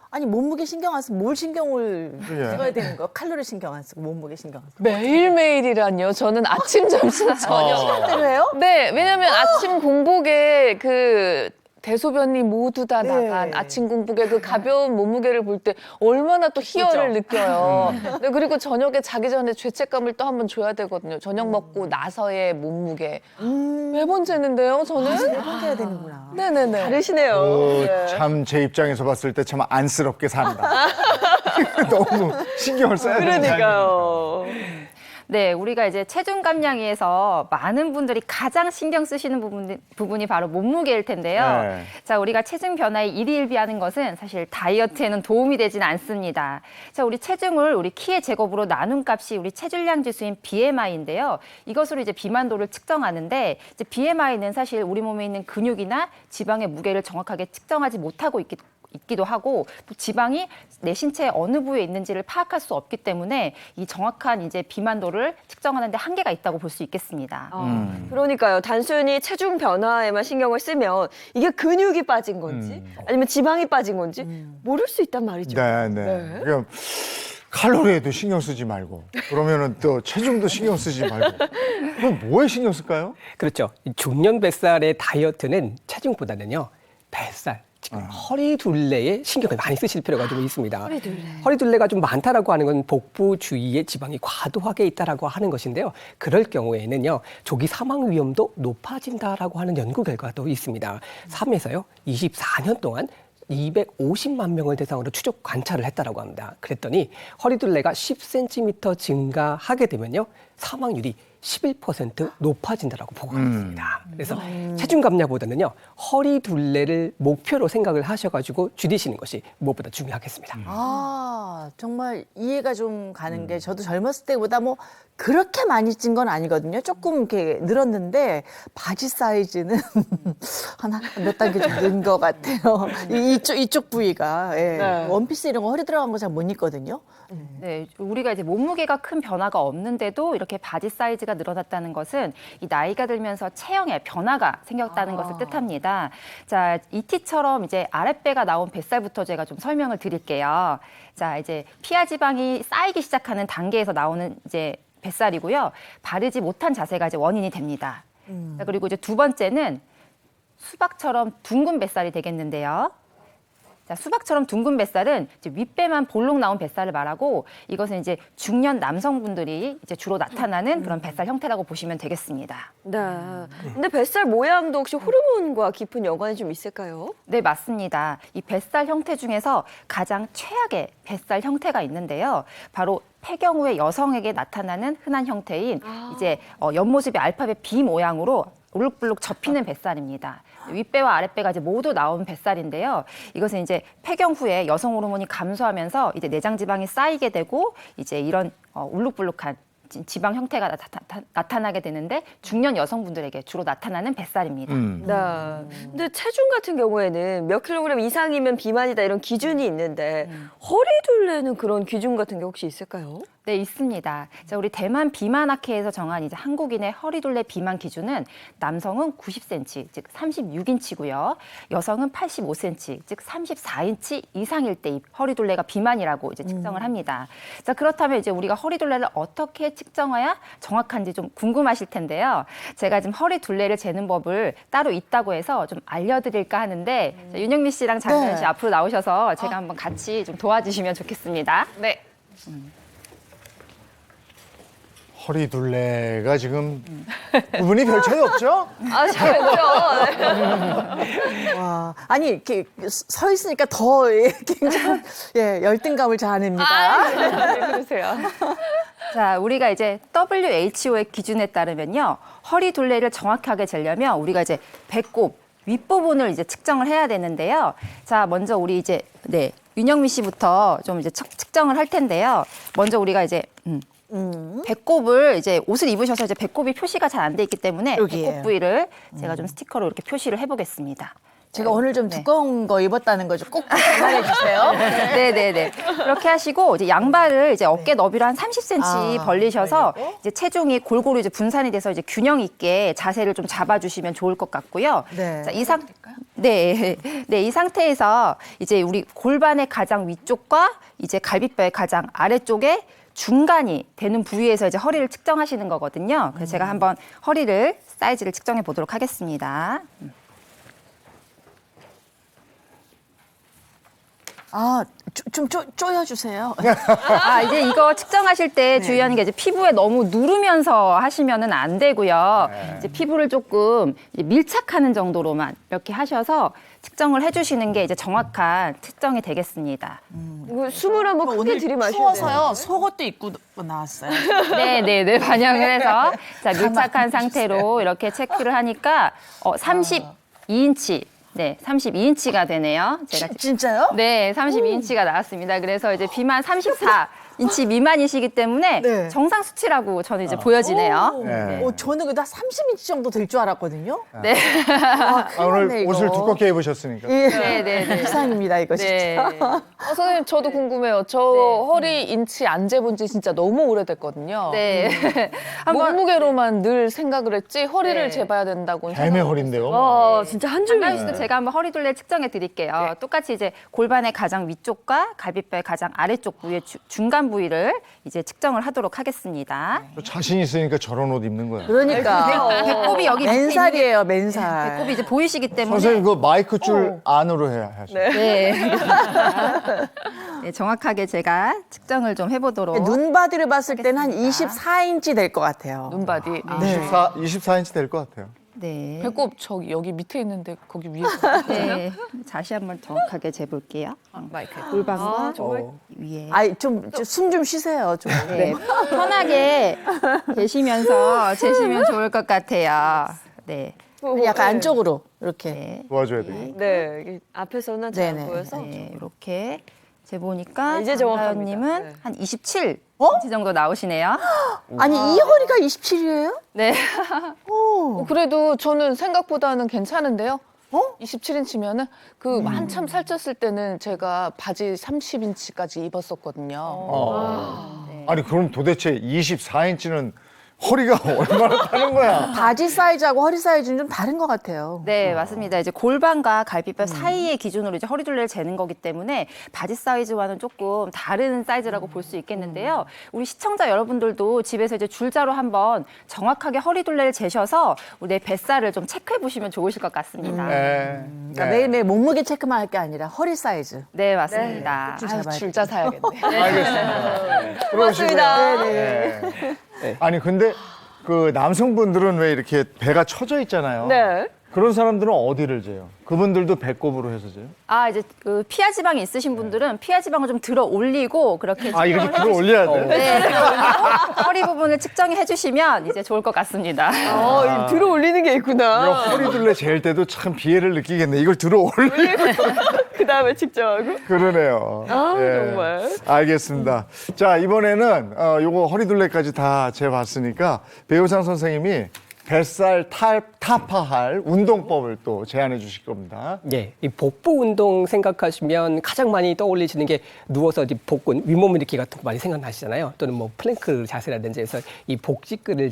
아니 몸무게 신경 안 쓰고 뭘 신경을 그래. 써야 되는 거야? 칼로리 신경 안 쓰고 몸무게 신경 안 쓰고. 매일매일이란요. 저는 아침, 점심, 저녁. 시간대로 해요? 네, 왜냐면 아침 공복에 그 대소변이 모두 다 네. 나간 아침 공복에 그 가벼운 몸무게를 볼 때 얼마나 또 희열을 느껴요. 네, 그리고 저녁에 자기 전에 죄책감을 또 한번 줘야 되거든요. 저녁 먹고 나서의 몸무게. 매번 재는데요, 저는? 그렇게 해야 되는구나. 네네네. 다르시네요. 네. 참 제 입장에서 봤을 때 참 안쓰럽게 산다. 너무 신경을 써야 되는 그러니까요. 네, 우리가 이제 체중 감량위에서 많은 분들이 가장 신경 쓰시는 부분이 바로 몸무게일 텐데요. 네. 자, 우리가 체중 변화에 일희일비하는 것은 사실 다이어트에는 도움이 되진 않습니다. 자, 우리 체중을 우리 키의 제곱으로 나눈 값이 우리 체질량 지수인 BMI인데요. 이것으로 이제 비만도를 측정하는데 이제 BMI는 사실 우리 몸에 있는 근육이나 지방의 무게를 정확하게 측정하지 못하고 있기 있기도 하고 또 지방이 내 신체 어느 부위에 있는지를 파악할 수 없기 때문에 이 정확한 이제 비만도를 측정하는데 한계가 있다고 볼 수 있겠습니다. 그러니까요. 단순히 체중 변화에만 신경을 쓰면 이게 근육이 빠진 건지 아니면 지방이 빠진 건지 모를 수 있단 말이죠. 네, 네. 그럼 칼로리에도 신경 쓰지 말고 그러면은 또 체중도 신경 쓰지 말고 그럼 뭐에 신경 쓸까요? 그렇죠. 이 중년 뱃살의 다이어트는 체중보다는요, 뱃살, 즉 허리 둘레에 신경을 많이 쓰실 필요가 좀 있습니다. 허리 둘레가 좀 많다라고 하는 건 복부 주위에 지방이 과도하게 있다라고 하는 것인데요. 그럴 경우에는요, 조기 사망 위험도 높아진다라고 하는 연구 결과도 있습니다. 3에서요, 24년 동안 250만 명을 대상으로 추적 관찰을 했다라고 합니다. 그랬더니 허리둘레가 10cm 증가하게 되면요, 사망률이 11% 높아진다라고 보고가 있습니다. 그래서 체중 감량보다는요, 허리 둘레를 목표로 생각을 하셔가지고 줄이시는 것이 무엇보다 중요하겠습니다. 아, 정말 이해가 좀 가는 게 저도 젊었을 때보다 뭐 그렇게 많이 찐 건 아니거든요. 조금 이렇게 늘었는데 바지 사이즈는 하나 몇 단계 좀 는 것 같아요. 이쪽 부위가 예. 네. 원피스 이런 거 허리 들어간 거 잘 못 입거든요. 네, 우리가 이제 몸무게가 큰 변화가 없는데도 이렇게 바지 사이즈가 늘어났다는 것은 이 나이가 들면서 체형에 변화가 생겼다는 것을 뜻합니다. 자, 이티처럼 이제 아랫배가 나온 뱃살부터 제가 좀 설명을 드릴게요. 자, 이제 피하 지방이 쌓이기 시작하는 단계에서 나오는 이제 뱃살이고요. 바르지 못한 자세가 이제 원인이 됩니다. 자, 그리고 이제 두 번째는 수박처럼 둥근 뱃살이 되겠는데요. 자, 수박처럼 둥근 뱃살은 이제 윗배만 볼록 나온 뱃살을 말하고 이것은 이제 중년 남성분들이 이제 주로 나타나는 그런 뱃살 형태라고 보시면 되겠습니다. 네. 근데 뱃살 모양도 혹시 호르몬과 깊은 연관이 좀 있을까요? 네, 맞습니다. 이 뱃살 형태 중에서 가장 최악의 뱃살 형태가 있는데요. 바로 폐경 후의 여성에게 나타나는 흔한 형태인 이제 옆모습이 알파벳 B 모양으로 울룩불룩 접히는 뱃살입니다. 윗배와 아랫배가 이제 모두 나온 뱃살인데요. 이것은 이제 폐경 후에 여성 호르몬이 감소하면서 이제 내장 지방이 쌓이게 되고 이제 이런 울룩불룩한 지방 형태가 나타나게 되는데 중년 여성분들에게 주로 나타나는 뱃살입니다. 네. 근데 체중 같은 경우에는 몇 킬로그램 이상이면 비만이다 이런 기준이 있는데 허리 둘레는 그런 기준 같은 게 혹시 있을까요? 네, 있습니다. 자, 우리 대만 비만학회에서 정한 이제 한국인의 허리둘레 비만 기준은 남성은 90cm, 즉 36인치고요. 여성은 85cm, 즉 34인치 이상일 때 이 허리둘레가 비만이라고 이제 측정을 합니다. 자, 그렇다면 이제 우리가 허리둘레를 어떻게 측정해야 정확한지 좀 궁금하실 텐데요. 제가 지금 허리둘레를 재는 법을 따로 있다고 해서 좀 알려드릴까 하는데 자, 윤영미 씨랑 장현 씨 앞으로 나오셔서 제가 한번 같이 좀 도와주시면 좋겠습니다. 네. 허리 둘레가 지금 부분이 별 차이 없죠? 아, 잘했죠. 와, 아니 이렇게 서 있으니까 더 굉장히 열등감을 자아냅니다. 네, 그러세요. 자, 우리가 이제 WHO의 기준에 따르면요. 허리 둘레를 정확하게 재려면 우리가 이제 배꼽 윗부분을 이제 측정을 해야 되는데요. 자, 먼저 우리 이제 윤영미 씨부터 좀 이제 측정을 할 텐데요. 먼저 우리가 이제 배꼽을 이제 옷을 입으셔서 이제 배꼽이 표시가 잘 안 돼 있기 때문에 여기에요. 배꼽 부위를 제가 좀 스티커로 이렇게 표시를 해보겠습니다. 제가 오늘 좀 두꺼운 거 입었다는 거 좀 꼭 전달해 주세요. 네네네. 그렇게 하시고 이제 양발을 이제 어깨 너비로 한 30cm 벌리셔서 이제 체중이 골고루 이제 분산이 돼서 이제 균형 있게 자세를 좀 잡아주시면 좋을 것 같고요. 네. 자, 이 상태에서 이제 우리 골반의 가장 위쪽과 이제 갈비뼈의 가장 아래쪽에 중간이 되는 부위에서 이제 허리를 측정하시는 거거든요. 그래서 제가 한번 허리를 사이즈를 측정해 보도록 하겠습니다. 아, 좀 쪼여주세요. 아, 이제 이거 측정하실 때 주의하는 게 이제 피부에 너무 누르면서 하시면은 안 되고요. 이제 피부를 조금 이제 밀착하는 정도로만 이렇게 하셔서 측정을 해주시는 게 이제 정확한 측정이 되겠습니다. 이거 숨을 한번 크게 들이마셔야 돼요. 추워서요. 속옷도 입고 나왔어요. 네네네, 반영을 해서 자 밀착한 상태로 이렇게 체크를 하니까 32인치 네, 32인치가 되네요. 제가 진짜요? 네, 32인치가 나왔습니다. 그래서 이제 비만 34인치 미만이시기 때문에 네. 정상 수치라고 저는 이제 보여지네요. 네. 저는 그다 30인치 정도 될 줄 알았거든요. 네. 오늘 큰일 났네, 옷을 이거. 두껍게 입으셨으니까. 예. 네. 비상입니다, 이거 진짜. 네. 선생님 저도 궁금해요. 저 허리 인치 안 재본 지 진짜 너무 오래됐거든요. 네. 한번 몸무게로만 늘 생각을 했지 허리를 네. 재봐야 된다고는 뱀의 허리인데요. 와, 진짜 한 줄. 한가위 씨도 제가 한번 허리둘레 측정해 드릴게요. 똑같이 이제 골반의 가장 위쪽과 갈비뼈의 가장 아래쪽 부위의 중간 부위를 이제 측정을 하도록 하겠습니다. 자신 있으니까 저런 옷 입는 거야. 그러니까. 배꼽이 여기 밑에 맨살이에요, 있는 게 맨살. 배꼽이 이제 보이시기 때문에 선생님 그 마이크 줄 안으로 해야 하죠. 네. 네, 정확하게 제가 측정을 좀 해보도록. 눈바디를 봤을 때는 한 24인치 될 것 같아요. 눈바디. 24인치 될 것 같아요. 네. 배꼽 저기 여기 밑에 있는데 거기 위에. 네. 다시 한번 정확하게 재볼게요. 마이크. 골반과 정말 위에. 아이, 숨 좀 쉬세요, 좀. 네. 편하게 계시면서 재시면 좋을 것 같아요. 네. 약간 안쪽으로, 이렇게. 네. 도와줘야 돼요. 네, 이게 앞에서는 잘 안 네네. 보여서. 네, 이렇게 재보니까 이제 정확합니다. 님은 네. 한 27cm 어? 정도 나오시네요. 아니, 이 허리가 27이에요? 네. 그래도 저는 생각보다는 괜찮은데요. 어? 27인치면은 그 한참 살쪘을 때는 제가 바지 30인치까지 입었었거든요. 아니 그럼 도대체 24인치는 허리가 얼마나 타는 거야? 바지 사이즈하고 허리 사이즈는 좀 다른 것 같아요. 네, 맞습니다. 이제 골반과 갈비뼈 사이의 기준으로 이제 허리둘레를 재는 거기 때문에 바지 사이즈와는 조금 다른 사이즈라고 볼 수 있겠는데요. 우리 시청자 여러분들도 집에서 이제 줄자로 한번 정확하게 허리둘레를 재셔서 우리 내 뱃살을 좀 체크해 보시면 좋으실 것 같습니다. 네. 그러니까 매일매일 몸무게 체크만 할 게 아니라 허리 사이즈. 네, 맞습니다. 좀 아유, 잡아야 줄자 사야겠네. 알겠습니다. 고맙습니다. 네. 아니 근데 그 남성분들은 왜 이렇게 배가 처져 있잖아요. 네. 그런 사람들은 어디를 재요? 그분들도 배꼽으로 해서 재요? 아, 이제 그 피하 지방이 있으신 분들은 피하 지방을 좀 들어 올리고 그렇게 아 이렇게 들어 올려야 돼? 네, 들어 올리고 허리 부분을 측정해 주시면 이제 좋을 것 같습니다. 들어 올리는 게 이거 있구나. 허리둘레 잴 때도 참 비애를 느끼겠네. 이걸 들어 올리고. 그 다음에 측정하고. 그러네요. 아, 예. 정말. 알겠습니다. 자, 이번에는 요거 허리둘레까지 다 재봤으니까 배우상 선생님이 뱃살 타파할 운동법을 또 제안해 주실 겁니다. 예, 이 복부 운동 생각하시면 가장 많이 떠올리시는 게 누워서 이 복근, 윗몸 일으키 같은 거 많이 생각나시잖아요. 또는 뭐 플랭크 자세라든지 해서 이 복직근을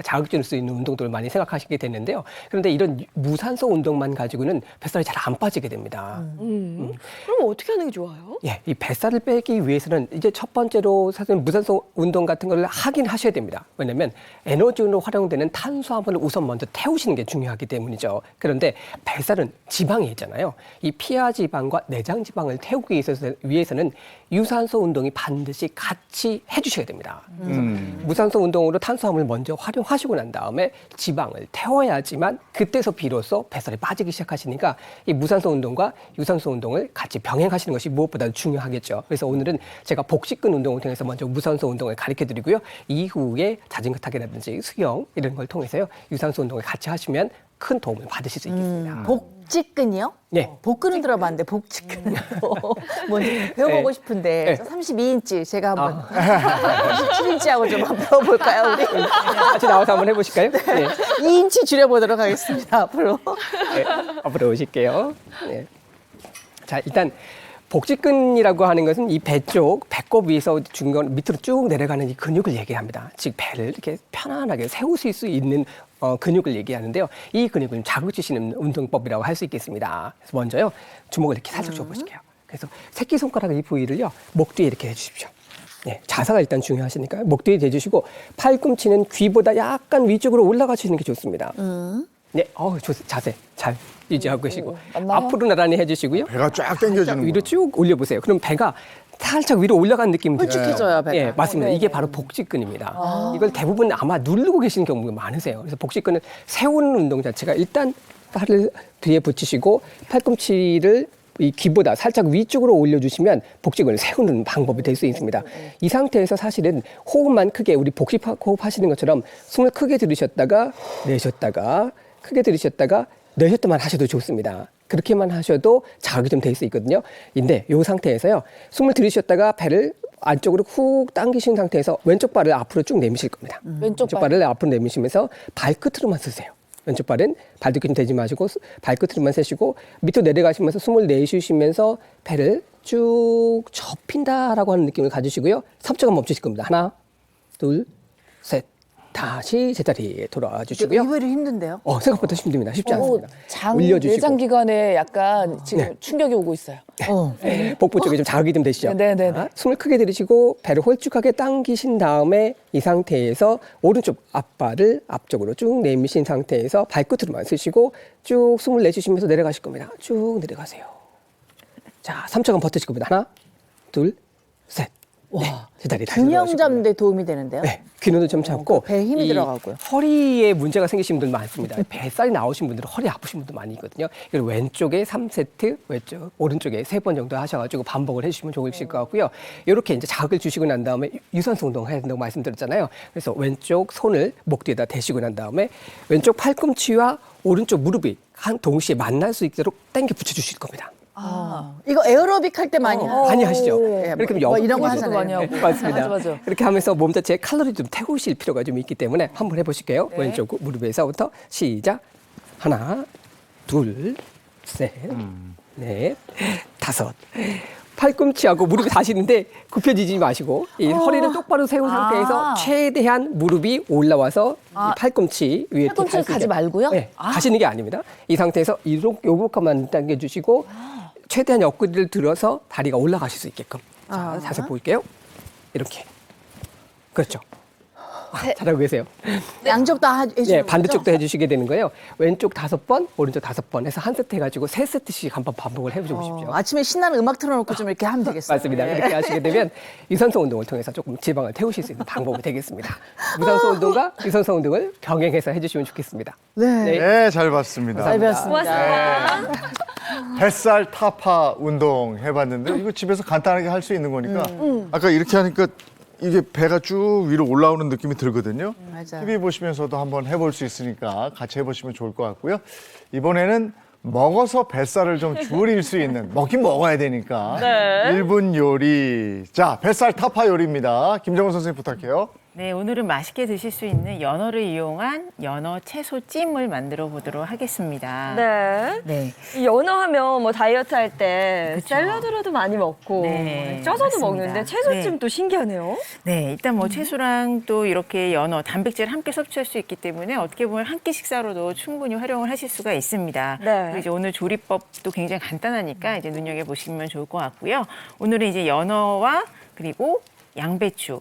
자극 줄 수 있는 운동들을 많이 생각하시게 되는데요. 그런데 이런 무산소 운동만 가지고는 뱃살이 잘 안 빠지게 됩니다. 그럼 어떻게 하는 게 좋아요? 예, 이 뱃살을 빼기 위해서는 이제 첫 번째로 사실 무산소 운동 같은 걸 하긴 하셔야 됩니다. 왜냐면 에너지로 활용되는 탄수화물을 우선 먼저 태우시는 게 중요하기 때문이죠. 그런데 뱃살은 지방이 있잖아요. 이 피하 지방과 내장 지방을 태우기 위해서는 유산소 운동이 반드시 같이 해주셔야 됩니다. 그래서 무산소 운동으로 탄수화물을 먼저 활용하시고 난 다음에 지방을 태워야지만 그때서 비로소 뱃살이 빠지기 시작하시니까 이 무산소 운동과 유산소 운동을 같이 병행하시는 것이 무엇보다도 중요하겠죠. 그래서 오늘은 제가 복식근 운동을 통해서 먼저 무산소 운동을 가르쳐드리고요. 이후에 자전거 타기라든지 수영 이런 걸 통해서요. 유산소 운동을 같이 하시면 큰 도움을 받으실 수 있겠습니다. 복직근이요? 네. 복근은 들어봤는데 복직근 먼저 배워보고 싶은데 32인치 제가 한번 27인치하고 좀 한번 배워볼까요 우리? 같이 나와서 한번 해보실까요? 네. 2인치 줄여보도록 하겠습니다 앞으로. 네, 앞으로 오실게요. 네. 자, 일단 복직근이라고 하는 것은 이 배 쪽, 배꼽 위에서 중간 밑으로 쭉 내려가는 이 근육을 얘기합니다. 즉 배를 이렇게 편안하게 세우실 수 있는 근육을 얘기하는데요. 이 근육을 자극 주시는 운동법이라고 할 수 있겠습니다. 그래서 먼저요, 주먹을 이렇게 살짝 줘보실게요. 그래서 새끼손가락 이 부위를요, 목 뒤에 이렇게 해주십시오. 네, 자세가 일단 중요하시니까요. 목 뒤에 대주시고 팔꿈치는 귀보다 약간 위쪽으로 올라가시는 게 좋습니다. 네, 자세 잘 유지하고 계시고 앞으로 나란히 해주시고요. 배가 쫙 당겨지는 위로 거. 쭉 올려보세요. 그럼 배가 살짝 위로 올라가는 느낌이 들어요. 홀쭉해져요, 배가. 예, 맞습니다. 이게 바로 복직근입니다. 이걸 대부분 아마 누르고 계시는 경우가 많으세요. 그래서 복직근을 세우는 운동 자체가 일단 팔을 뒤에 붙이시고 팔꿈치를 이 귀보다 살짝 위쪽으로 올려주시면 복직근을 세우는 방법이 될 수 있습니다. 이 상태에서 사실은 호흡만 크게 우리 복식 호흡 하시는 것처럼 숨을 크게 들이셨다가 내쉬었다가 크게 들이셨다가 내쉬었다만 하셔도 좋습니다. 그렇게만 하셔도 자극이 좀 될 수 있거든요. 근데 이 상태에서요. 숨을 들이쉬었다가 배를 안쪽으로 훅 당기신 상태에서 왼쪽 발을 앞으로 쭉 내미실 겁니다. 왼쪽 발을 앞으로 내미시면서 발끝으로만 쓰세요. 왼쪽 발은 발뒤꿈치 대지 마시고 발끝으로만 세시고 밑으로 내려가시면서 숨을 내쉬시면서 배를 쭉 접힌다라고 하는 느낌을 가지시고요. 3초간 멈추실 겁니다. 하나, 둘, 셋. 다시 제자리에 돌아와 주시고요. 의외로 힘든데요? 생각보다 힘듭니다. 쉽지 않습니다. 장 올려주시고. 내장 기관에 약간 지금 충격이 오고 있어요. 복부 쪽에 좀 자극이 좀 되시죠? 네네네. 자, 숨을 크게 들이쉬고 배를 홀쭉하게 당기신 다음에 이 상태에서 오른쪽 앞발을 앞쪽으로 쭉 내미신 상태에서 발끝으로만 쓰시고 쭉 숨을 내쉬시면서 내려가실 겁니다. 쭉 내려가세요. 자, 3초간 버티실 겁니다. 하나, 둘, 셋. 네, 제자리 다시 균형 돌아오실 잡는 데 도움이 되는데요? 네, 균형도 좀 잡고 배에 힘이 이 들어가고요. 허리에 문제가 생기신 분들 많습니다. 뱃살이 나오신 분들은 허리 아프신 분들 많이 있거든요. 이걸 왼쪽에 3세트, 오른쪽에 3번 정도 하셔가지고 반복을 해주시면 좋으실 것 같고요. 이렇게 이제 자극을 주시고 난 다음에 유산소 운동 해야 된다고 말씀드렸잖아요. 그래서 왼쪽 손을 목 뒤에다 대시고 난 다음에 왼쪽 팔꿈치와 오른쪽 무릎이 한 동시에 만날 수 있도록 당겨 붙여주실 겁니다. 이거 에어로빅 할 때 많이 많이 하시죠. 네, 이렇게 뭐 하면 이런 거 옆으로 하잖아요. 많이 하고. 네, 맞습니다. 맞아. 이렇게 하면서 몸 자체에 칼로리 좀 태우실 필요가 좀 있기 때문에 한번 해보실게요. 왼쪽 무릎에서부터 시작. 하나, 둘, 셋, 넷, 다섯. 팔꿈치하고 무릎이 닿으시는데 굽혀지지 마시고 이 허리를 똑바로 세운 상태에서 최대한 무릎이 올라와서 이 팔꿈치 위에 팔꿈치를 가지 말고요? 네, 가시는 게 아닙니다. 이 상태에서 요렇게만 당겨주시고 최대한 옆구리를 들어서 다리가 올라가실 수 있게끔. 자, 자세 보일게요. 이렇게. 그렇죠. 잘하고 계세요. 양쪽 다 해주는 네, 거죠? 반대쪽도 해주시게 되는 거예요. 왼쪽 5번, 오른쪽 5번 해서 한 세트 해가지고 3세트씩 한번 반복을 해보십시오. 아침에 신나는 음악 틀어놓고 좀 이렇게 하면 되겠어요. 맞습니다. 이렇게 하시게 되면 유산소 운동을 통해서 조금 지방을 태우실 수 있는 방법이 되겠습니다. 무산소 운동과 유산소 운동을 병행해서 해주시면 좋겠습니다. 네. 네, 잘 봤습니다. 잘 배웠습니다. 뱃살 타파 운동 해봤는데 이거 집에서 간단하게 할 수 있는 거니까 아까 이렇게 하니까 이게 배가 쭉 위로 올라오는 느낌이 들거든요. 맞아요. TV 보시면서도 한번 해볼 수 있으니까 같이 해보시면 좋을 것 같고요. 이번에는 먹어서 뱃살을 좀 줄일 수 있는, 먹긴 먹어야 되니까. 네. 1분 요리. 자, 뱃살 타파 요리입니다. 김정은 선생님 부탁해요. 네, 오늘은 맛있게 드실 수 있는 연어를 이용한 연어 채소찜을 만들어 보도록 하겠습니다. 네. 네. 이 연어 하면 뭐 다이어트 할 때 샐러드로도 많이 먹고 네, 쪄서도 맞습니다. 먹는데 채소찜 또 신기하네요. 네, 일단 뭐 채소랑 또 이렇게 연어, 단백질을 함께 섭취할 수 있기 때문에 어떻게 보면 한 끼 식사로도 충분히 활용을 하실 수가 있습니다. 네. 그리고 이제 오늘 조리법도 굉장히 간단하니까 이제 눈여겨보시면 좋을 것 같고요. 오늘은 이제 연어와 그리고 양배추,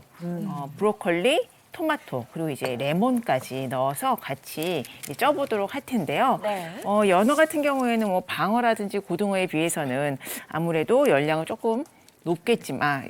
브로콜리, 토마토 그리고 이제 레몬까지 넣어서 같이 이제 쪄보도록 할 텐데요. 네. 연어 같은 경우에는 뭐 방어라든지 고등어에 비해서는 아무래도 열량은 조금 높겠지만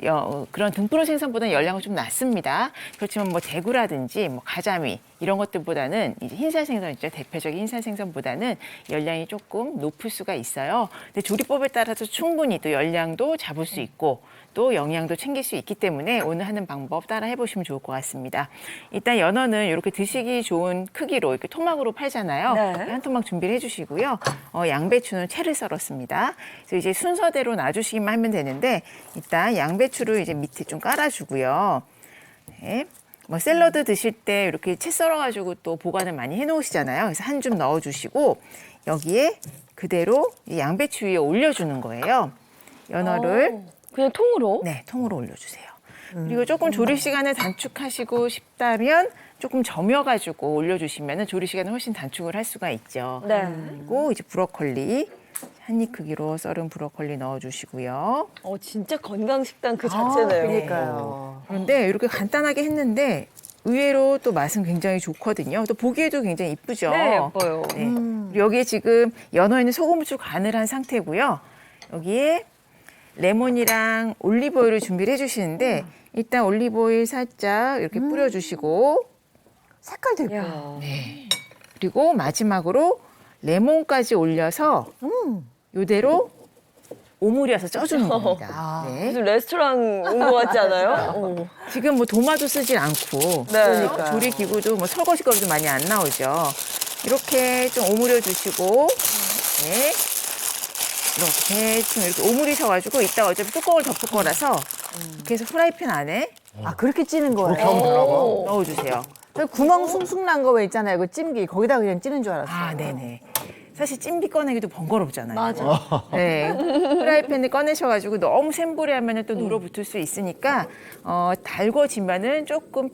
그런 등푸른 생선보다는 열량은 좀 낮습니다. 그렇지만 뭐 대구라든지 뭐 가자미 이런 것들보다는 이제 흰살 생선 있죠. 대표적인 흰살 생선보다는 열량이 조금 높을 수가 있어요. 근데 조리법에 따라서 충분히 또 열량도 잡을 수 있고 또 영양도 챙길 수 있기 때문에 오늘 하는 방법 따라 해보시면 좋을 것 같습니다. 일단 연어는 이렇게 드시기 좋은 크기로 이렇게 토막으로 팔잖아요. 네. 한 토막 준비를 해주시고요. 양배추는 채를 썰었습니다. 그래서 이제 순서대로 놔주시기만 하면 되는데 일단 양배추를 이제 밑에 좀 깔아주고요. 네. 뭐 샐러드 드실 때 이렇게 채 썰어가지고 또 보관을 많이 해놓으시잖아요. 그래서 한 줌 넣어주시고 여기에 그대로 이 양배추 위에 올려주는 거예요. 연어를 그냥 통으로? 네, 통으로 올려주세요. 그리고 조금 조리 시간을 단축하시고 싶다면 조금 저며가지고 올려주시면 조리 시간을 훨씬 단축을 할 수가 있죠. 네. 그리고 이제 브로콜리 한 입 크기로 썰은 브로콜리 넣어주시고요. 진짜 건강식단 그 자체네요. 그러니까요. 그런데 이렇게 간단하게 했는데 의외로 또 맛은 굉장히 좋거든요. 또 보기에도 굉장히 이쁘죠. 네, 예뻐요. 네. 그리고 여기에 지금 연어에는 소금, 후추 간을 한 상태고요. 여기에 레몬이랑 올리브오일을 준비를 해주시는데 일단 올리브오일 살짝 이렇게 뿌려주시고 색깔도 예뻐요. 그리고 마지막으로 레몬까지 올려서 이대로 오므려서 쪄주는 겁니다. 네. 무슨 레스토랑 온 것 같지 않아요? 지금 뭐 도마도 쓰질 않고 네. 조리 기구도 뭐 설거지 거리도 많이 안 나오죠. 이렇게 좀 오므려 주시고 네. 이렇게 대충 이렇게 오므리셔가지고 이따 어차피 뚜껑을 덮을 거라서 이렇게 해서 프라이팬 안에 아, 그렇게 찌는 거예요? 그렇게 하면 되나 봐. 넣어주세요. 저 구멍 숭숭 난 거 왜 있잖아요. 그 찜기. 거기다 그냥 찌는 줄 알았어요. 아, 네네. 사실 찜비 꺼내기도 번거롭잖아요. 맞아. 네. 프라이팬을 꺼내셔가지고 너무 센 불에 하면 또 눌어붙을 수 있으니까 달궈지면은 조금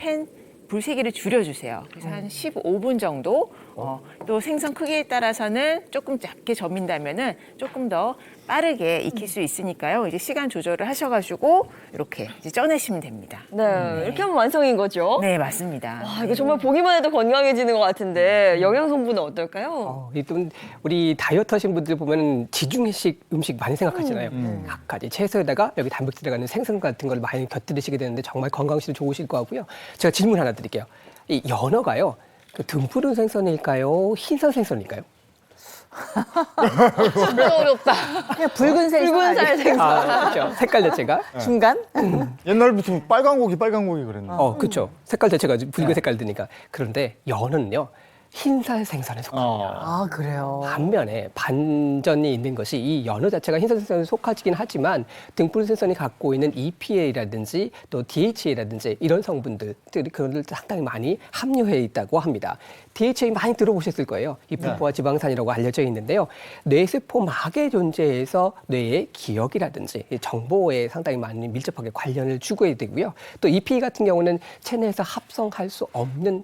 불 세기를 줄여주세요. 그래서 한 15분 정도. 또 생선 크기에 따라서는 조금 작게 저민다면은 조금 더 빠르게 익힐 수 있으니까요. 이제 시간 조절을 하셔가지고 이렇게 이제 쪄내시면 됩니다. 네, 이렇게 하면 완성인 거죠. 네, 맞습니다. 와, 이거 정말 보기만 해도 건강해지는 것 같은데 영양 성분은 어떨까요? 또 우리 다이어트 하신 분들 보면 지중해식 음식 많이 생각하시잖아요. 각가지 채소에다가 여기 단백질 들어가는 생선 같은 걸 많이 곁들이시게 되는데 정말 건강식도 좋으실 것 같고요. 제가 질문 하나 드릴게요. 이 연어가요. 그 등푸른 생선일까요? 흰살 생선일까요? 진짜 어렵다. 그냥 붉은 생선. 붉은 살 생선. 그렇죠. 색깔 자체가. 중간? 옛날부터 빨간 고기 그랬는데. 그렇죠. 색깔 자체가 붉은 색깔 드니까. 그런데 연어는요. 흰살 생선에 속합니다. 아, 그래요. 반면에 반전이 있는 것이 이 연어 자체가 흰살 생선에 속하긴 하지만 등푸른 생선이 갖고 있는 EPA라든지 또 DHA라든지 이런 성분들이 그걸 상당히 많이 함유해 있다고 합니다. DHA 많이 들어보셨을 거예요. 이 불포화 지방산이라고 알려져 있는데요. 뇌세포막의 존재에서 뇌의 기억이라든지 정보에 상당히 많이 밀접하게 관련을 주고 되고요. 또 EPA 같은 경우는 체내에서 합성할 수 없는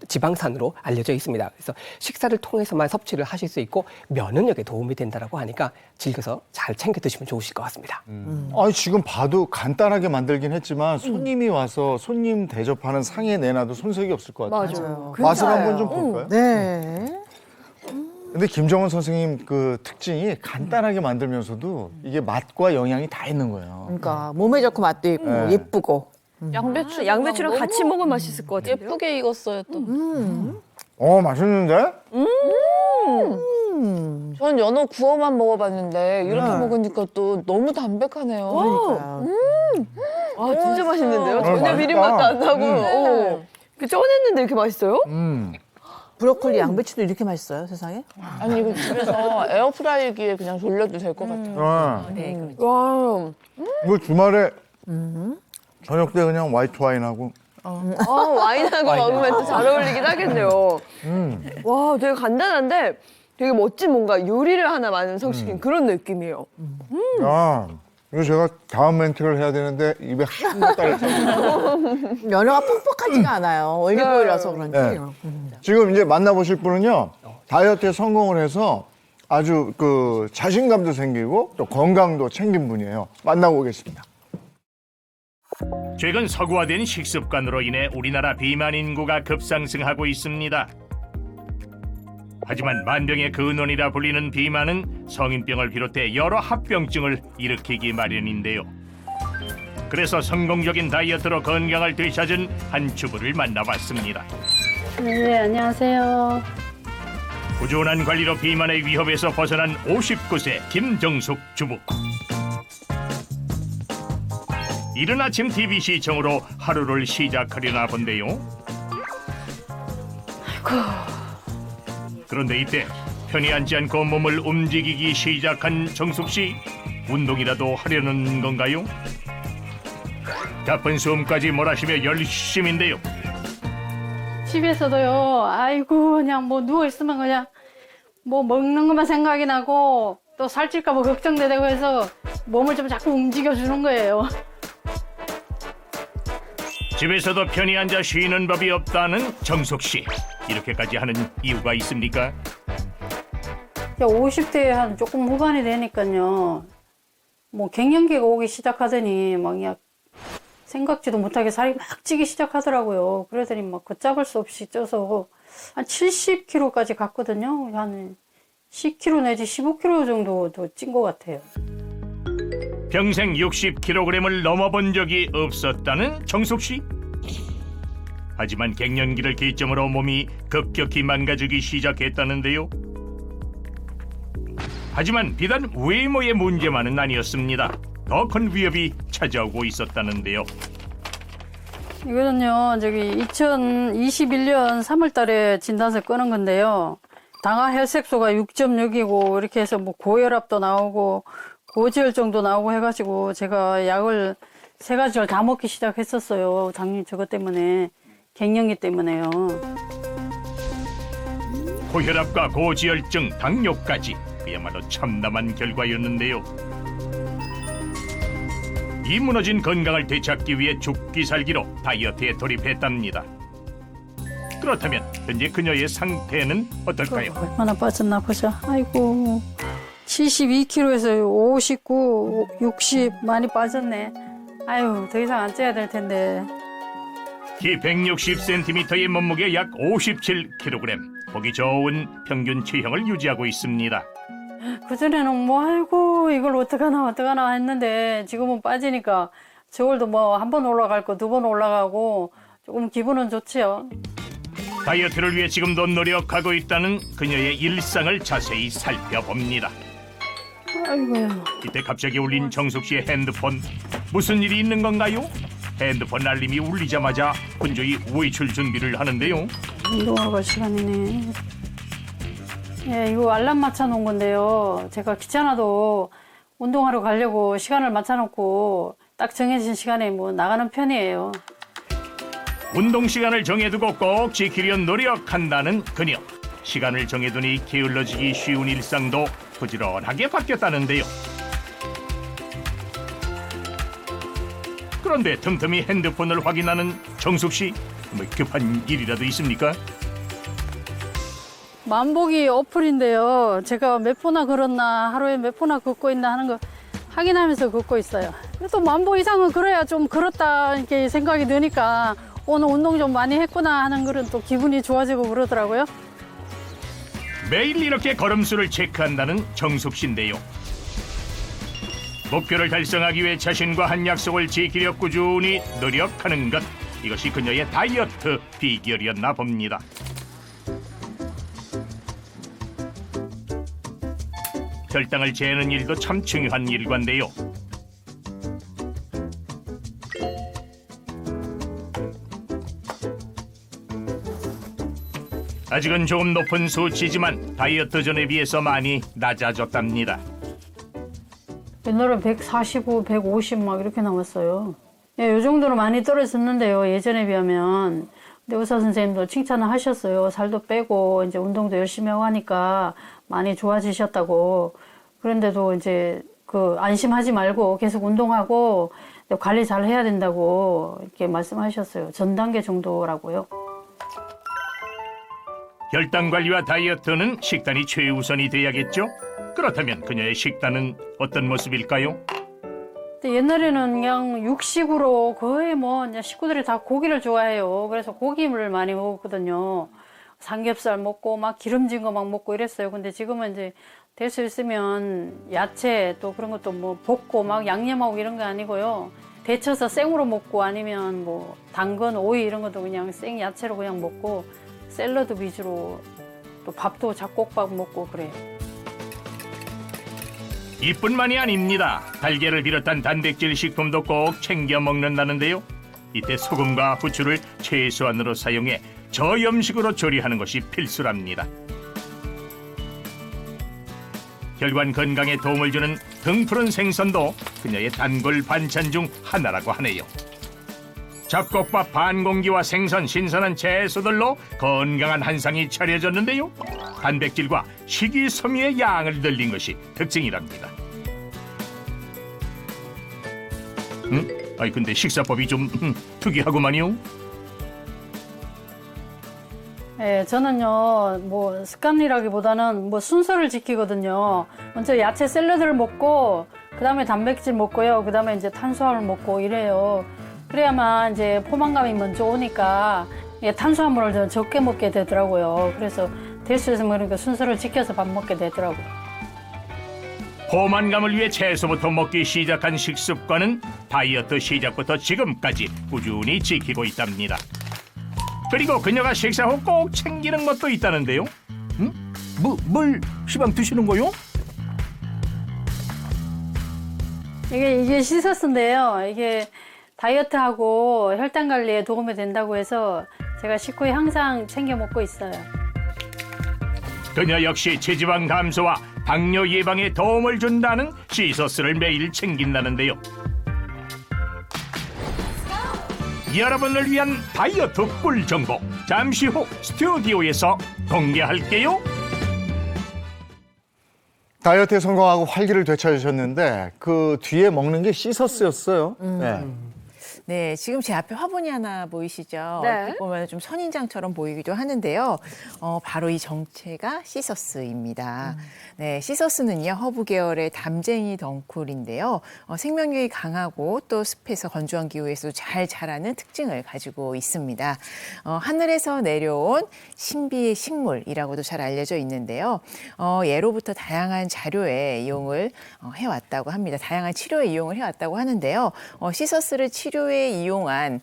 지방산으로 알려져 있습니다. 그래서 식사를 통해서만 섭취를 하실 수 있고 면역력에 도움이 된다고 하니까 즐겨서 잘 챙겨 드시면 좋으실 것 같습니다. 아니, 지금 봐도 간단하게 만들긴 했지만 손님이 와서 손님 대접하는 상에 내놔도 손색이 없을 것 같아요. 맞아요. 맛을 한번 좀 볼까요? 네. 근데 김정은 선생님 그 특징이 간단하게 만들면서도 이게 맛과 영양이 다 있는 거예요. 그러니까 몸에 좋고 맛도 있고 네. 예쁘고. 양배추랑 같이 먹으면 맛있을 것 같아요. 예쁘게 익었어요 또. 맛있는데? 전 연어 구워만 먹어봤는데 이렇게 먹으니까 또 너무 담백하네요. 그러니까요. 아, 진짜 맛있는데요? 전혀 맛있다. 비린 맛도 안 나고. 그 쪄냈는데 이렇게 맛있어요? 브로콜리, 양배추도 이렇게 맛있어요, 세상에? 아니 이거 집에서 에어프라이기에 그냥 돌려도 될 것 같아요. 네, 그렇죠. 와, 이거 주말에 저녁 때 그냥 화이트 와인하고 와인하고 먹으면 또 잘 어울리긴 하겠네요. 와, 되게 간단한데 되게 멋진 뭔가 요리를 하나 완성시킨 그런 느낌이에요. 야, 이거 제가 다음 멘트를 해야 되는데 입에 한번 따랐어요. 연어가 퍽퍽하지가 않아요. 올리브오일이라서 그런지. 네. 지금 이제 만나보실 분은요, 다이어트에 성공을 해서 아주 그 자신감도 생기고 또 건강도 챙긴 분이에요. 만나보겠습니다. 최근 서구화된 식습관으로 인해 우리나라 비만 인구가 급상승하고 있습니다. 하지만 만병의 근원이라 불리는 비만은 성인병을 비롯해 여러 합병증을 일으키기 마련인데요. 그래서 성공적인 다이어트로 건강을 되찾은 한 주부를 만나봤습니다. 네, 안녕하세요. 꾸준한 관리로 비만의 위협에서 벗어난 59세 김정숙 주부. 이른 아침 TV 시청으로 하루를 시작하려나 본데요. 그런데 이때 편히 앉지 않고 몸을 움직이기 시작한 정숙 씨. 운동이라도 하려는 건가요? 가쁜 숨까지 몰아쉬며 열심인데요. 집에서도요, 아이고, 그냥 뭐 누워있으면 그냥 뭐 먹는 것만 생각이 나고 또 살찔까봐 걱정도 되고 해서 몸을 좀 자꾸 움직여주는 거예요. 집에서도 편히 앉아 쉬는 법이 없다는 정숙 씨. 이렇게까지 하는 이유가 있습니까? 50대에 한 조금 후반이 되니까요, 뭐 갱년기가 오기 시작하더니 막 그냥 생각지도 못하게 살이 막 찌기 시작하더라고요. 그러더니 막 걷잡을 수 없이 쪄서 한 70kg까지 갔거든요. 한 10kg 내지 15kg 정도 더 찐 것 같아요. 평생 60kg을 넘어본 적이 없었다는 정숙 씨. 하지만 갱년기를 기점으로 몸이 급격히 망가지기 시작했다는데요. 하지만 비단 외모의 문제만은 아니었습니다. 더 큰 위협이 찾아오고 있었다는데요. 이거는요, 저기 2021년 3월 달에 진단서 끄는 건데요. 당화 혈색소가 6.6이고 이렇게 해서 뭐 고혈압도 나오고 고지혈증도 나오고 해가지고 제가 약을 3가지를 다 먹기 시작했었어요. 당뇨 저것 때문에, 갱년기 때문에요. 고혈압과 고지혈증, 당뇨까지 그야말로 참담한 결과였는데요. 이 무너진 건강을 되찾기 위해 죽기 살기로 다이어트에 돌입했답니다. 그렇다면 현재 그녀의 상태는 어떨까요? 얼마나 빠졌나 보자. 아이고, 72kg에서 59, 60 많이 빠졌네. 아유, 더 이상 안 쪄야 될 텐데. 키 160cm의 몸무게 약 57kg. 보기 좋은 평균 체형을 유지하고 있습니다. 그전에는 뭐, 아이고, 이걸 어떡하나 했는데 지금은 빠지니까 저울도 뭐 한 번 올라갈 거 2번 올라가고 조금 기분은 좋지요. 다이어트를 위해 지금도 노력하고 있다는 그녀의 일상을 자세히 살펴봅니다. 아이고야. 이때 갑자기 울린 정숙 씨의 핸드폰. 무슨 일이 있는 건가요? 핸드폰 알림이 울리자마자 분주히 외출 준비를 하는데요. 운동하러 갈 시간이네. 예, 이거 알람 맞춰 놓은 건데요. 제가 귀찮아도 운동하러 가려고 시간을 맞춰 놓고 딱 정해진 시간에 뭐 나가는 편이에요. 운동 시간을 정해두고 꼭 지키려 노력한다는 그녀. 시간을 정해두니 게을러지기 쉬운 일상도 부지런하게 바뀌었다는데요. 그런데 틈틈이 핸드폰을 확인하는 정숙 씨. 뭐 급한 일이라도 있습니까? 만보기 어플인데요. 제가 몇 포나 걸었나, 하루에 몇 포나 걷고 있나 하는 거 확인하면서 걷고 있어요. 또 만보 이상은 걸어야 좀 걸었다 이렇게 생각이 드니까 오늘 운동 좀 많이 했구나 하는 거는 또 기분이 좋아지고 그러더라고요. 매일 이렇게 걸음수를 체크한다는 정숙 씨인데요. 목표를 달성하기 위해 자신과 한 약속을 지키려 꾸준히 노력하는 것. 이것이 그녀의 다이어트 비결이었나 봅니다. 혈당을 재는 일도 참 중요한 일과인데요. 아직은 조금 높은 수치지만 다이어트 전에 비해서 많이 낮아졌답니다. 옛날에 145, 150 막 이렇게 나왔어요. 예, 이 정도로 많이 떨어졌는데요. 예전에 비하면. 근데 의사 선생님도 칭찬을 하셨어요. 살도 빼고 이제 운동도 열심히 하고 하니까 많이 좋아지셨다고. 그런데도 이제 그 안심하지 말고 계속 운동하고 관리 잘 해야 된다고 이렇게 말씀하셨어요. 전 단계 정도라고요. 혈당 관리와 다이어트는 식단이 최우선이 돼야겠죠? 그렇다면 그녀의 식단은 어떤 모습일까요? 근데 옛날에는 그냥 육식으로 거의 뭐 이제 식구들이 다 고기를 좋아해요. 그래서 고기를 많이 먹었거든요. 삼겹살 먹고 막 기름진 거 막 먹고 이랬어요. 근데 지금은 이제 될 수 있으면 야채 또 그런 것도 뭐 볶고 막 양념하고 이런 거 아니고요. 데쳐서 생으로 먹고 아니면 뭐 당근, 오이 이런 것도 그냥 생 야채로 그냥 먹고 샐러드 위주로 또 밥도 잡곡밥 먹고 그래요. 이뿐만이 아닙니다. 달걀을 비롯한 단백질 식품도 꼭 챙겨 먹는다는데요. 이때 소금과 후추를 최소한으로 사용해 저염식으로 조리하는 것이 필수랍니다. 혈관 건강에 도움을 주는 등푸른 생선도 그녀의 단골 반찬 중 하나라고 하네요. 잡곡밥 반 공기와 생선, 신선한 채소들로 건강한 한상이 차려졌는데요. 단백질과 식이섬유의 양을 늘린 것이 특징이랍니다. 아니 근데 식사법이 좀 특이하구만요. 네, 저는요, 뭐, 습관이라기보다는 뭐 순서를 지키거든요. 먼저 야채 샐러드를 먹고, 그 다음에 단백질 먹고요. 그 다음에 이제 탄수화물 먹고 이래요. 그래야만 이제 포만감이 먼저 오니까 탄수화물을 좀 적게 먹게 되더라고요. 그래서 될 수 있으면 그러니까 순서를 지켜서 밥 먹게 되더라고요. 포만감을 위해 채소부터 먹기 시작한 식습관은 다이어트 시작부터 지금까지 꾸준히 지키고 있답니다. 그리고 그녀가 식사 후 꼭 챙기는 것도 있다는데요. 뭘 시방 드시는 거요? 이게 시서스인데요. 이게 다이어트하고 혈당 관리에 도움이 된다고 해서 제가 식후에 항상 챙겨 먹고 있어요. 그녀 역시 체지방 감소와 당뇨 예방에 도움을 준다는 시서스를 매일 챙긴다는데요. 여러분을 위한 다이어트 꿀 정보 잠시 후 스튜디오에서 공개할게요. 다이어트에 성공하고 활기를 되찾으셨는데 그 뒤에 먹는 게 시서스였어요. 네. 네, 지금 제 앞에 화분이 하나 보이시죠? 네. 얼핏 보면 좀 선인장처럼 보이기도 하는데요. 바로 이 정체가 시서스입니다. 네, 시서스는요, 허브 계열의 담쟁이 덩쿨인데요. 생명력이 강하고 또 습해서 건조한 기후에서도 잘 자라는 특징을 가지고 있습니다. 하늘에서 내려온 신비의 식물이라고도 잘 알려져 있는데요. 예로부터 다양한 자료에 이용을 해왔다고 합니다. 다양한 치료에 이용을 해왔다고 하는데요. 시서스를 치료에 이용한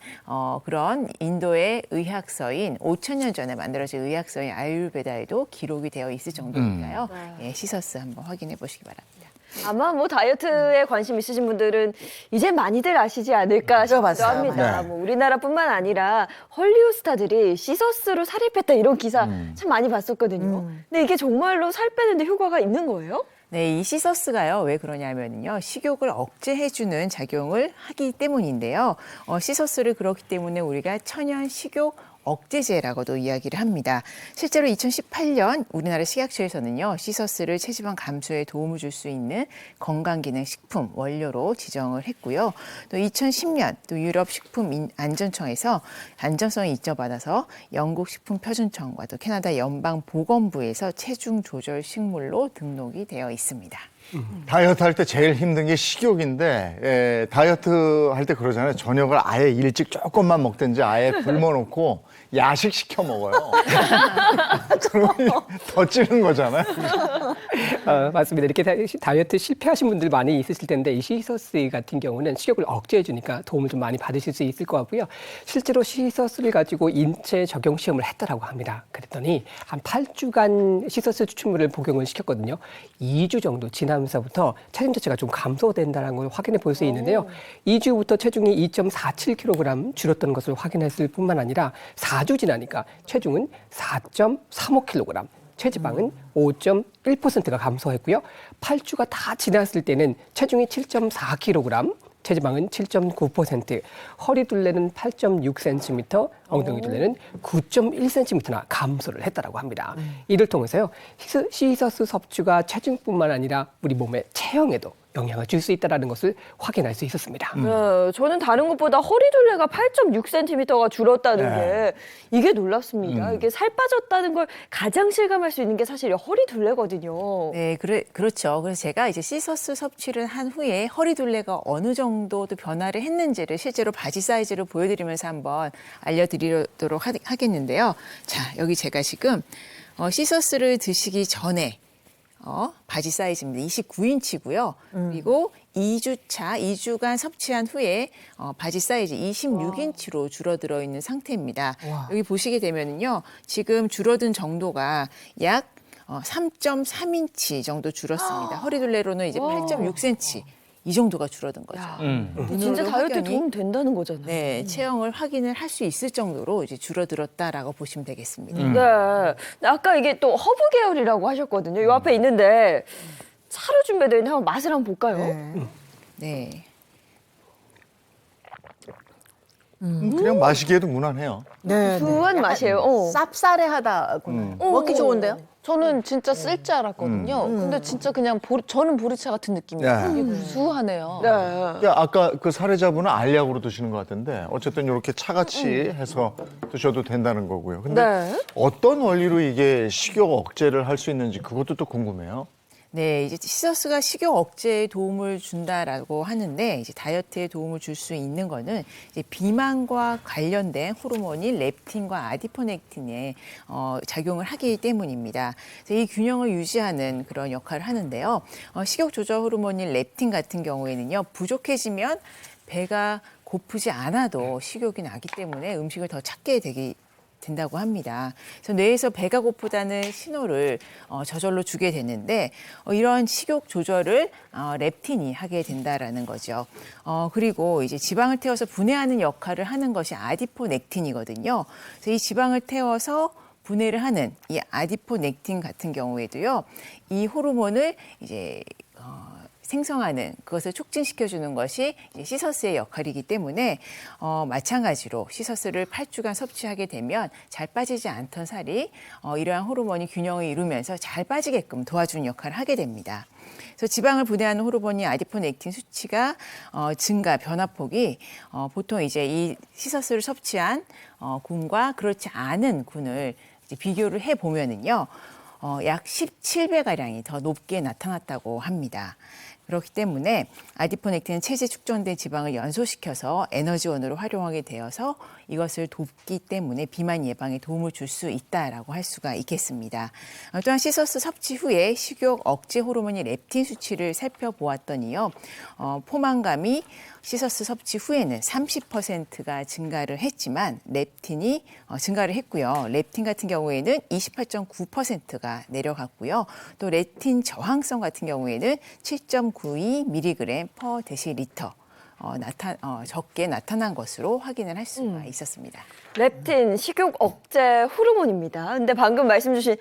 그런 인도의 의학서인 5,000년 전에 만들어진 의학서인 아유르베다에도 기록이 되어 있을 정도니까요. 예, 시서스 한번 확인해 보시기 바랍니다. 아마 뭐 다이어트에 관심 있으신 분들은 이제 많이들 아시지 않을까 싶기도 들어봤어요. 합니다. 네. 뭐 우리나라뿐만 아니라 헐리우드 스타들이 시서스로 살이 뺐다 이런 기사 참 많이 봤었거든요. 근데 이게 정말로 살 빼는데 효과가 있는 거예요? 네, 이 시서스가요, 왜 그러냐면요, 식욕을 억제해주는 작용을 하기 때문인데요. 시서스를 그렇기 때문에 우리가 천연 식욕 억제제라고도 이야기를 합니다. 실제로 2018년 우리나라 식약처에서는요, 시서스를 체지방 감소에 도움을 줄 수 있는 건강기능식품 원료로 지정을 했고요. 또 2010년 또 유럽 식품안전청에서 안전성을 인정받아서 영국 식품표준청과 또 캐나다 연방보건부에서 체중 조절 식물로 등록이 되어 있습니다. 다이어트 할 때 제일 힘든 게 식욕인데 다이어트 할 때 그러잖아요. 저녁을 아예 일찍 조금만 먹든지 아예 굶어놓고 야식 시켜 먹어요. 그러면 더 찌는 거잖아요. 맞습니다. 이렇게 다이어트 실패하신 분들 많이 있으실 텐데 이 시서스 같은 경우는 식욕을 억제해 주니까 도움을 좀 많이 받으실 수 있을 것 같고요. 실제로 시서스를 가지고 인체 적용 시험을 했다라고 합니다. 그랬더니 한 8주간 시서스 추출물을 복용을 시켰거든요. 2주 정도 지나면서부터 체중 자체가 좀 감소된다는 걸 확인해 볼 수 있는데요. 2주부터 체중이 2.47kg 줄었던 것을 확인했을 뿐만 아니라 4주 지나니까 체중은 4.35kg, 체지방은 5.1%가 감소했고요. 8주가 다 지났을 때는 체중이 7.4kg, 체지방은 7.9%, 허리 둘레는 8.6cm, 엉덩이 둘레는 9.1cm나 감소를 했다고 합니다. 이를 통해서요, 시서스 섭취가 체중뿐만 아니라 우리 몸의 체형에도 영향을 줄 수 있다는 것을 확인할 수 있었습니다. 네, 저는 다른 것보다 허리둘레가 8.6cm가 줄었다는 게 이게 놀랍습니다. 이게 살 빠졌다는 걸 가장 실감할 수 있는 게 사실 허리둘레거든요. 네, 그렇죠. 그래서 제가 이제 시서스 섭취를 한 후에 허리둘레가 어느 정도 또 변화를 했는지를 실제로 바지 사이즈로 보여드리면서 한번 알려드리도록 하겠는데요. 자, 여기 제가 지금 시서스를 드시기 전에 바지 사이즈입니다. 29인치고요. 그리고 2주간 섭취한 후에 바지 사이즈 26인치로 줄어들어 있는 상태입니다. 여기 보시게 되면은요, 지금 줄어든 정도가 약 3.3인치 정도 줄었습니다. 허리둘레로는 이제 8.6cm. 이 정도가 줄어든 거죠. 진짜 다이어트에 확연히, 도움 된다는 거잖아요. 네, 체형을 확인을 할 수 있을 정도로 이제 줄어들었다라고 보시면 되겠습니다. 네. 아까 이게 또 허브 계열이라고 하셨거든요. 요 앞에 있는데 차로 준비되어 있는 한번 맛을 한번 볼까요? 네. 그냥 마시기에도 무난해요. 네. 구수한 맛이에요. 쌉싸래하다고. 먹기 좋은데요? 저는 진짜 쓸 줄 알았거든요. 근데 진짜 그냥 저는 보리차 같은 느낌이에요. 네. 되게 구수하네요. 네. 야, 아까 그 사례자분은 알약으로 드시는 것 같은데 어쨌든 이렇게 차같이 해서 드셔도 된다는 거고요. 근데 네. 어떤 원리로 이게 식욕 억제를 할 수 있는지 그것도 또 궁금해요. 네, 이제 시서스가 식욕 억제에 도움을 준다라고 하는데 이제 다이어트에 도움을 줄 수 있는 거는 이제 비만과 관련된 호르몬인 렙틴과 아디포넥틴에 작용을 하기 때문입니다. 그래서 이 균형을 유지하는 그런 역할을 하는데요. 식욕 조절 호르몬인 렙틴 같은 경우에는요, 부족해지면 배가 고프지 않아도 식욕이 나기 때문에 음식을 더 찾게 된다고 합니다. 그래서 뇌에서 배가 고프다는 신호를 저절로 주게 되는데 이런 식욕 조절을 렙틴이 하게 된다라는 거죠. 그리고 이제 지방을 태워서 분해하는 역할을 하는 것이 아디포넥틴이거든요. 그래서 이 지방을 태워서 분해를 하는 이 아디포넥틴 같은 경우에도요. 이 호르몬을 이제 생성하는 그것을 촉진시켜주는 것이 이제 시서스의 역할이기 때문에 마찬가지로 시서스를 8주간 섭취하게 되면 잘 빠지지 않던 살이 이러한 호르몬이 균형을 이루면서 잘 빠지게끔 도와주는 역할을 하게 됩니다. 그래서 지방을 분해하는 호르몬이 아디포넥틴 수치가 증가 변화폭이 보통 이제 이 시서스를 섭취한 군과 그렇지 않은 군을 이제 비교를 해 보면은요. 약 17배 가량이 더 높게 나타났다고 합니다. 그렇기 때문에 아디포넥틴은 체지에 축적된 지방을 연소시켜서 에너지원으로 활용하게 되어서 이것을 돕기 때문에 비만 예방에 도움을 줄 수 있다라고 할 수가 있겠습니다. 또한 시서스 섭취 후에 식욕 억제 호르몬인 렙틴 수치를 살펴보았더니요. 포만감이 시서스 섭취 후에는 30%가 증가를 했지만 렙틴이 증가를 했고요. 렙틴 같은 경우에는 28.9%가 내려갔고요. 또 렙틴 저항성 같은 경우에는 7.92mg per 데시리터 적게 나타난 것으로 확인을 할 수가 있었습니다. 렙틴 식욕 억제 호르몬입니다. 근데 방금 말씀 주신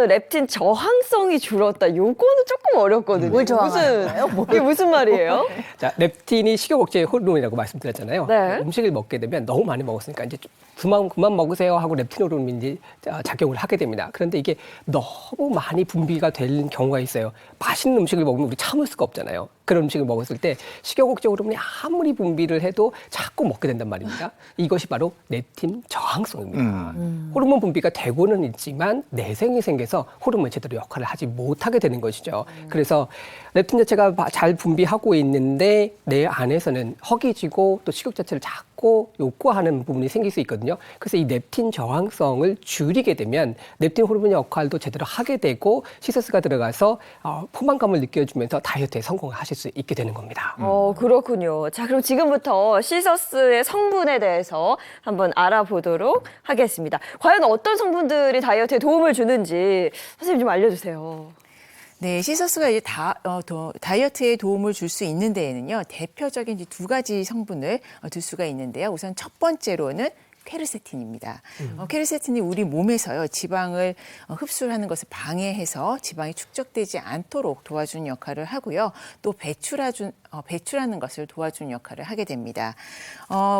렙틴 저항성이 줄었다. 요거는 조금 어렵거든요. 뭘 저항하는 이게 무슨 말이에요? 자, 렙틴이 식욕 억제 호르몬이라고 말씀드렸잖아요. 네. 음식을 먹게 되면 너무 많이 먹었으니까 이제 그만 먹으세요 하고 렙틴 호르몬이 작용을 하게 됩니다. 그런데 이게 너무 많이 분비가 되는 경우가 있어요. 맛있는 음식을 먹으면 우리 참을 수가 없잖아요. 그런 음식을 먹었을 때 식욕 억제 호르몬이 아무리 분비를 해도 자꾸 먹게 된단 말입니다. 이것이 바로 렙틴 저항성입니다. 호르몬 분비가 되고는 있지만 내생이 생겨서 호르몬이 제대로 역할을 하지 못하게 되는 것이죠. 그래서 렙틴 자체가 잘 분비하고 있는데 내 안에서는 허기지고 또 식욕 자체를 자꾸 욕구하는 부분이 생길 수 있거든요. 그래서 이 렙틴 저항성을 줄이게 되면 렙틴 호르몬의 역할도 제대로 하게 되고 시서스가 들어가서 포만감을 느껴주면서 다이어트에 성공하실 수 있게 되는 겁니다. 그렇군요. 자, 그럼 지금부터 시서스의 성분에 대해서 한번 알아보도록 하겠습니다. 과연 어떤 성분들이 다이어트에 도움을 주는지 선생님 좀 알려주세요. 네, 시서스가 이제 다이어트에 도움을 줄 수 있는 데에는요, 대표적인 이제 두 가지 성분을 둘 수가 있는데요. 우선 첫 번째로는 퀘르세틴입니다. 퀘르세틴이 우리 몸에서요, 지방을 흡수하는 것을 방해해서 지방이 축적되지 않도록 도와주는 역할을 하고요. 또 배출하는 것을 도와주는 역할을 하게 됩니다.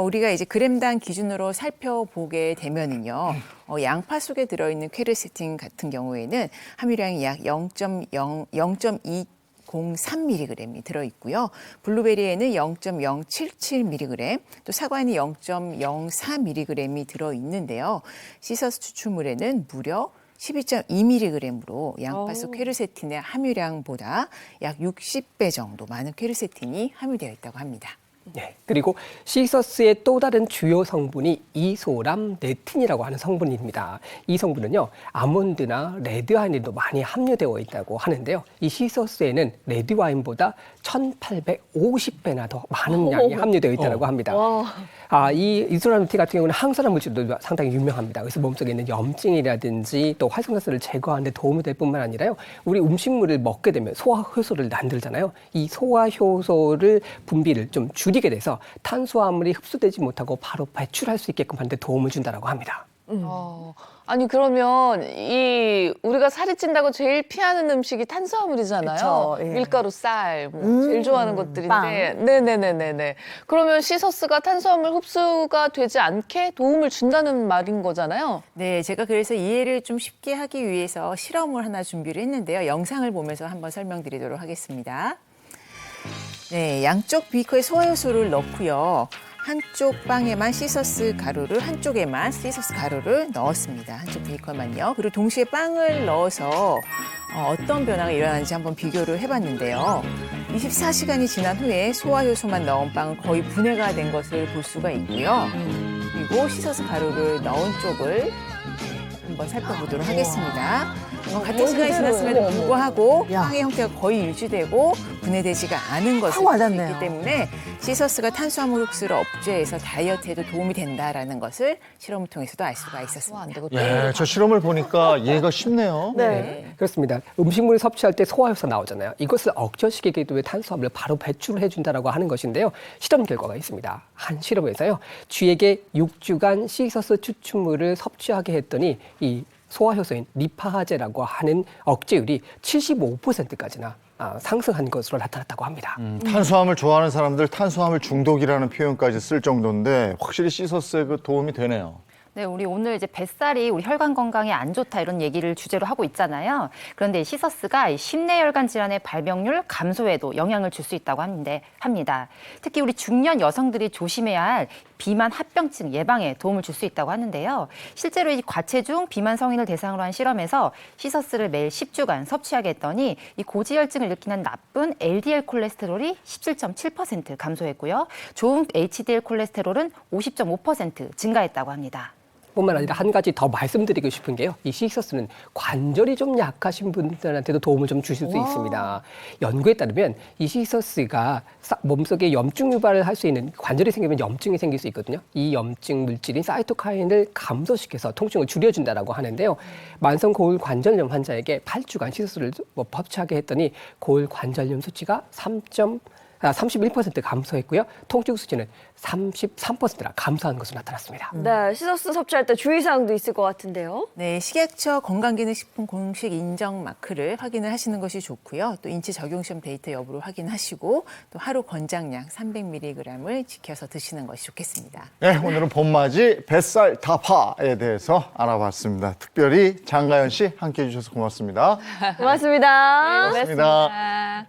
우리가 이제 그램당 기준으로 살펴보게 되면은요, 양파 속에 들어있는 퀘르세틴 같은 경우에는 함유량이 약 0.03mg이 들어있고요. 블루베리에는 0.077mg, 또 사과에는 0.04mg이 들어있는데요. 시서스 추출물에는 무려 12.2mg으로 양파 속 퀘르세틴의 함유량보다 약 60배 정도 많은 퀘르세틴이 함유되어 있다고 합니다. 네, 그리고 시서스의 또 다른 주요 성분이 이소람네틴이라고 하는 성분입니다. 이 성분은요, 아몬드나 레드와인에도 많이 함유되어 있다고 하는데요. 이 시서스에는 레드와인보다 1,850배나 더 많은 양이 함유되어 있다고 합니다. 이 이소람네틴 같은 경우는 항산화 물질도 상당히 유명합니다. 그래서 몸속에 있는 염증이라든지 또 활성산소를 제거하는 데 도움이 될 뿐만 아니라요, 우리 음식물을 먹게 되면 소화효소를 만들잖아요. 이 소화효소를 분비를 좀 줄이게 돼서 탄수화물이 흡수되지 못하고 바로 배출할 수 있게끔 하는 데 도움을 준다고 합니다. 아니 그러면 우리가 살이 찐다고 제일 피하는 음식이 탄수화물이잖아요. 그쵸, 예. 밀가루, 쌀, 제일 좋아하는 것들인데, 네네네네네. 그러면 시서스가 탄수화물 흡수가 되지 않게 도움을 준다는 말인 거잖아요. 네, 제가 그래서 이해를 좀 쉽게 하기 위해서 실험을 하나 준비를 했는데요. 영상을 보면서 한번 설명드리도록 하겠습니다. 네, 양쪽 비커에 소화효소를 넣고요. 한쪽 빵에만 시서스 가루를, 한쪽에만 시서스 가루를 넣었습니다. 한쪽 비커만요. 그리고 동시에 빵을 넣어서 어떤 변화가 일어나는지 한번 비교를 해봤는데요. 24시간이 지난 후에 소화효소만 넣은 빵은 거의 분해가 된 것을 볼 수가 있고요. 그리고 시서스 가루를 넣은 쪽을 한번 살펴보도록 하겠습니다. 같은 시간이 지났음에도 불구하고 빵의 형태가 거의 유지되고 분해되지가 않은 것을 볼 수 있기 때문에 시서스가 탄수화물 흡수를 억제해서 다이어트에도 도움이 된다라는 것을 실험을 통해서도 알 수가 있었습니다. 예, 저 실험을 보니까 이해가 쉽네요. 네. 그렇습니다. 음식물을 섭취할 때 소화효소 나오잖아요. 이것을 억제시키기 위해 탄수화물을 바로 배출을 해준다라고 하는 것인데요. 실험 결과가 있습니다. 한 실험에서요, 쥐에게 6주간 시서스 추출물을 섭취하게 했더니 이 소화효소인 리파하제라고 하는 억제율이 75%까지나 상승한 것으로 나타났다고 합니다. 탄수화물 좋아하는 사람들 탄수화물 중독이라는 표현까지 쓸 정도인데 확실히 시서스에 그 도움이 되네요. 네, 우리 오늘 이제 뱃살이 우리 혈관 건강에 안 좋다 이런 얘기를 주제로 하고 있잖아요. 그런데 이 시서스가 이 심내혈관 질환의 발병률 감소에도 영향을 줄 수 있다고 합니다. 특히 우리 중년 여성들이 조심해야 할 비만 합병증 예방에 도움을 줄 수 있다고 하는데요. 실제로 이 과체중 비만 성인을 대상으로 한 실험에서 시서스를 매일 10주간 섭취하게 했더니 이 고지혈증을 일으키는 나쁜 LDL 콜레스테롤이 17.7% 감소했고요. 좋은 HDL 콜레스테롤은 50.5% 증가했다고 합니다. 뿐만 아니라 한 가지 더 말씀드리고 싶은 게요. 이 시서스는 관절이 좀 약하신 분들한테도 도움을 좀 주실 수 있습니다. 연구에 따르면 이 시서스가 몸속에 염증 유발을 할 수 있는 관절이 생기면 염증이 생길 수 있거든요. 이 염증 물질인 사이토카인을 감소시켜서 통증을 줄여준다라고 하는데요. 만성 고울 관절염 환자에게 8주간 시서스를 섭취하게 했더니 고울 관절염 수치가 31% 감소했고요. 통증 수치는 33%나 감소한 것으로 나타났습니다. 네, 시서스 섭취할 때 주의사항도 있을 것 같은데요. 네, 식약처 건강기능식품 공식 인정 마크를 확인을 하시는 것이 좋고요. 또 인체 적용시험 데이터 여부를 확인하시고 또 하루 권장량 300mg을 지켜서 드시는 것이 좋겠습니다. 네, 오늘은 봄맞이 뱃살 타파에 대해서 알아봤습니다. 특별히 장가연 씨 함께해 주셔서 고맙습니다. 고맙습니다. 고맙습니다.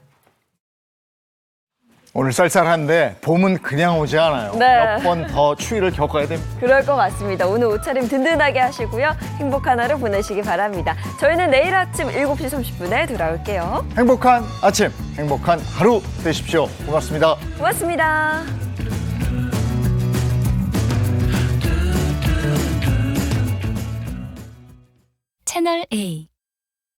오늘 쌀쌀한데 봄은 그냥 오지 않아요. 네. 몇 번 더 추위를 겪어야 됩니다. 그럴 것 같습니다. 오늘 옷차림 든든하게 하시고요. 행복한 하루 보내시기 바랍니다. 저희는 내일 아침 7시 30분에 돌아올게요. 행복한 아침, 행복한 하루 되십시오. 고맙습니다. 고맙습니다. 채널 A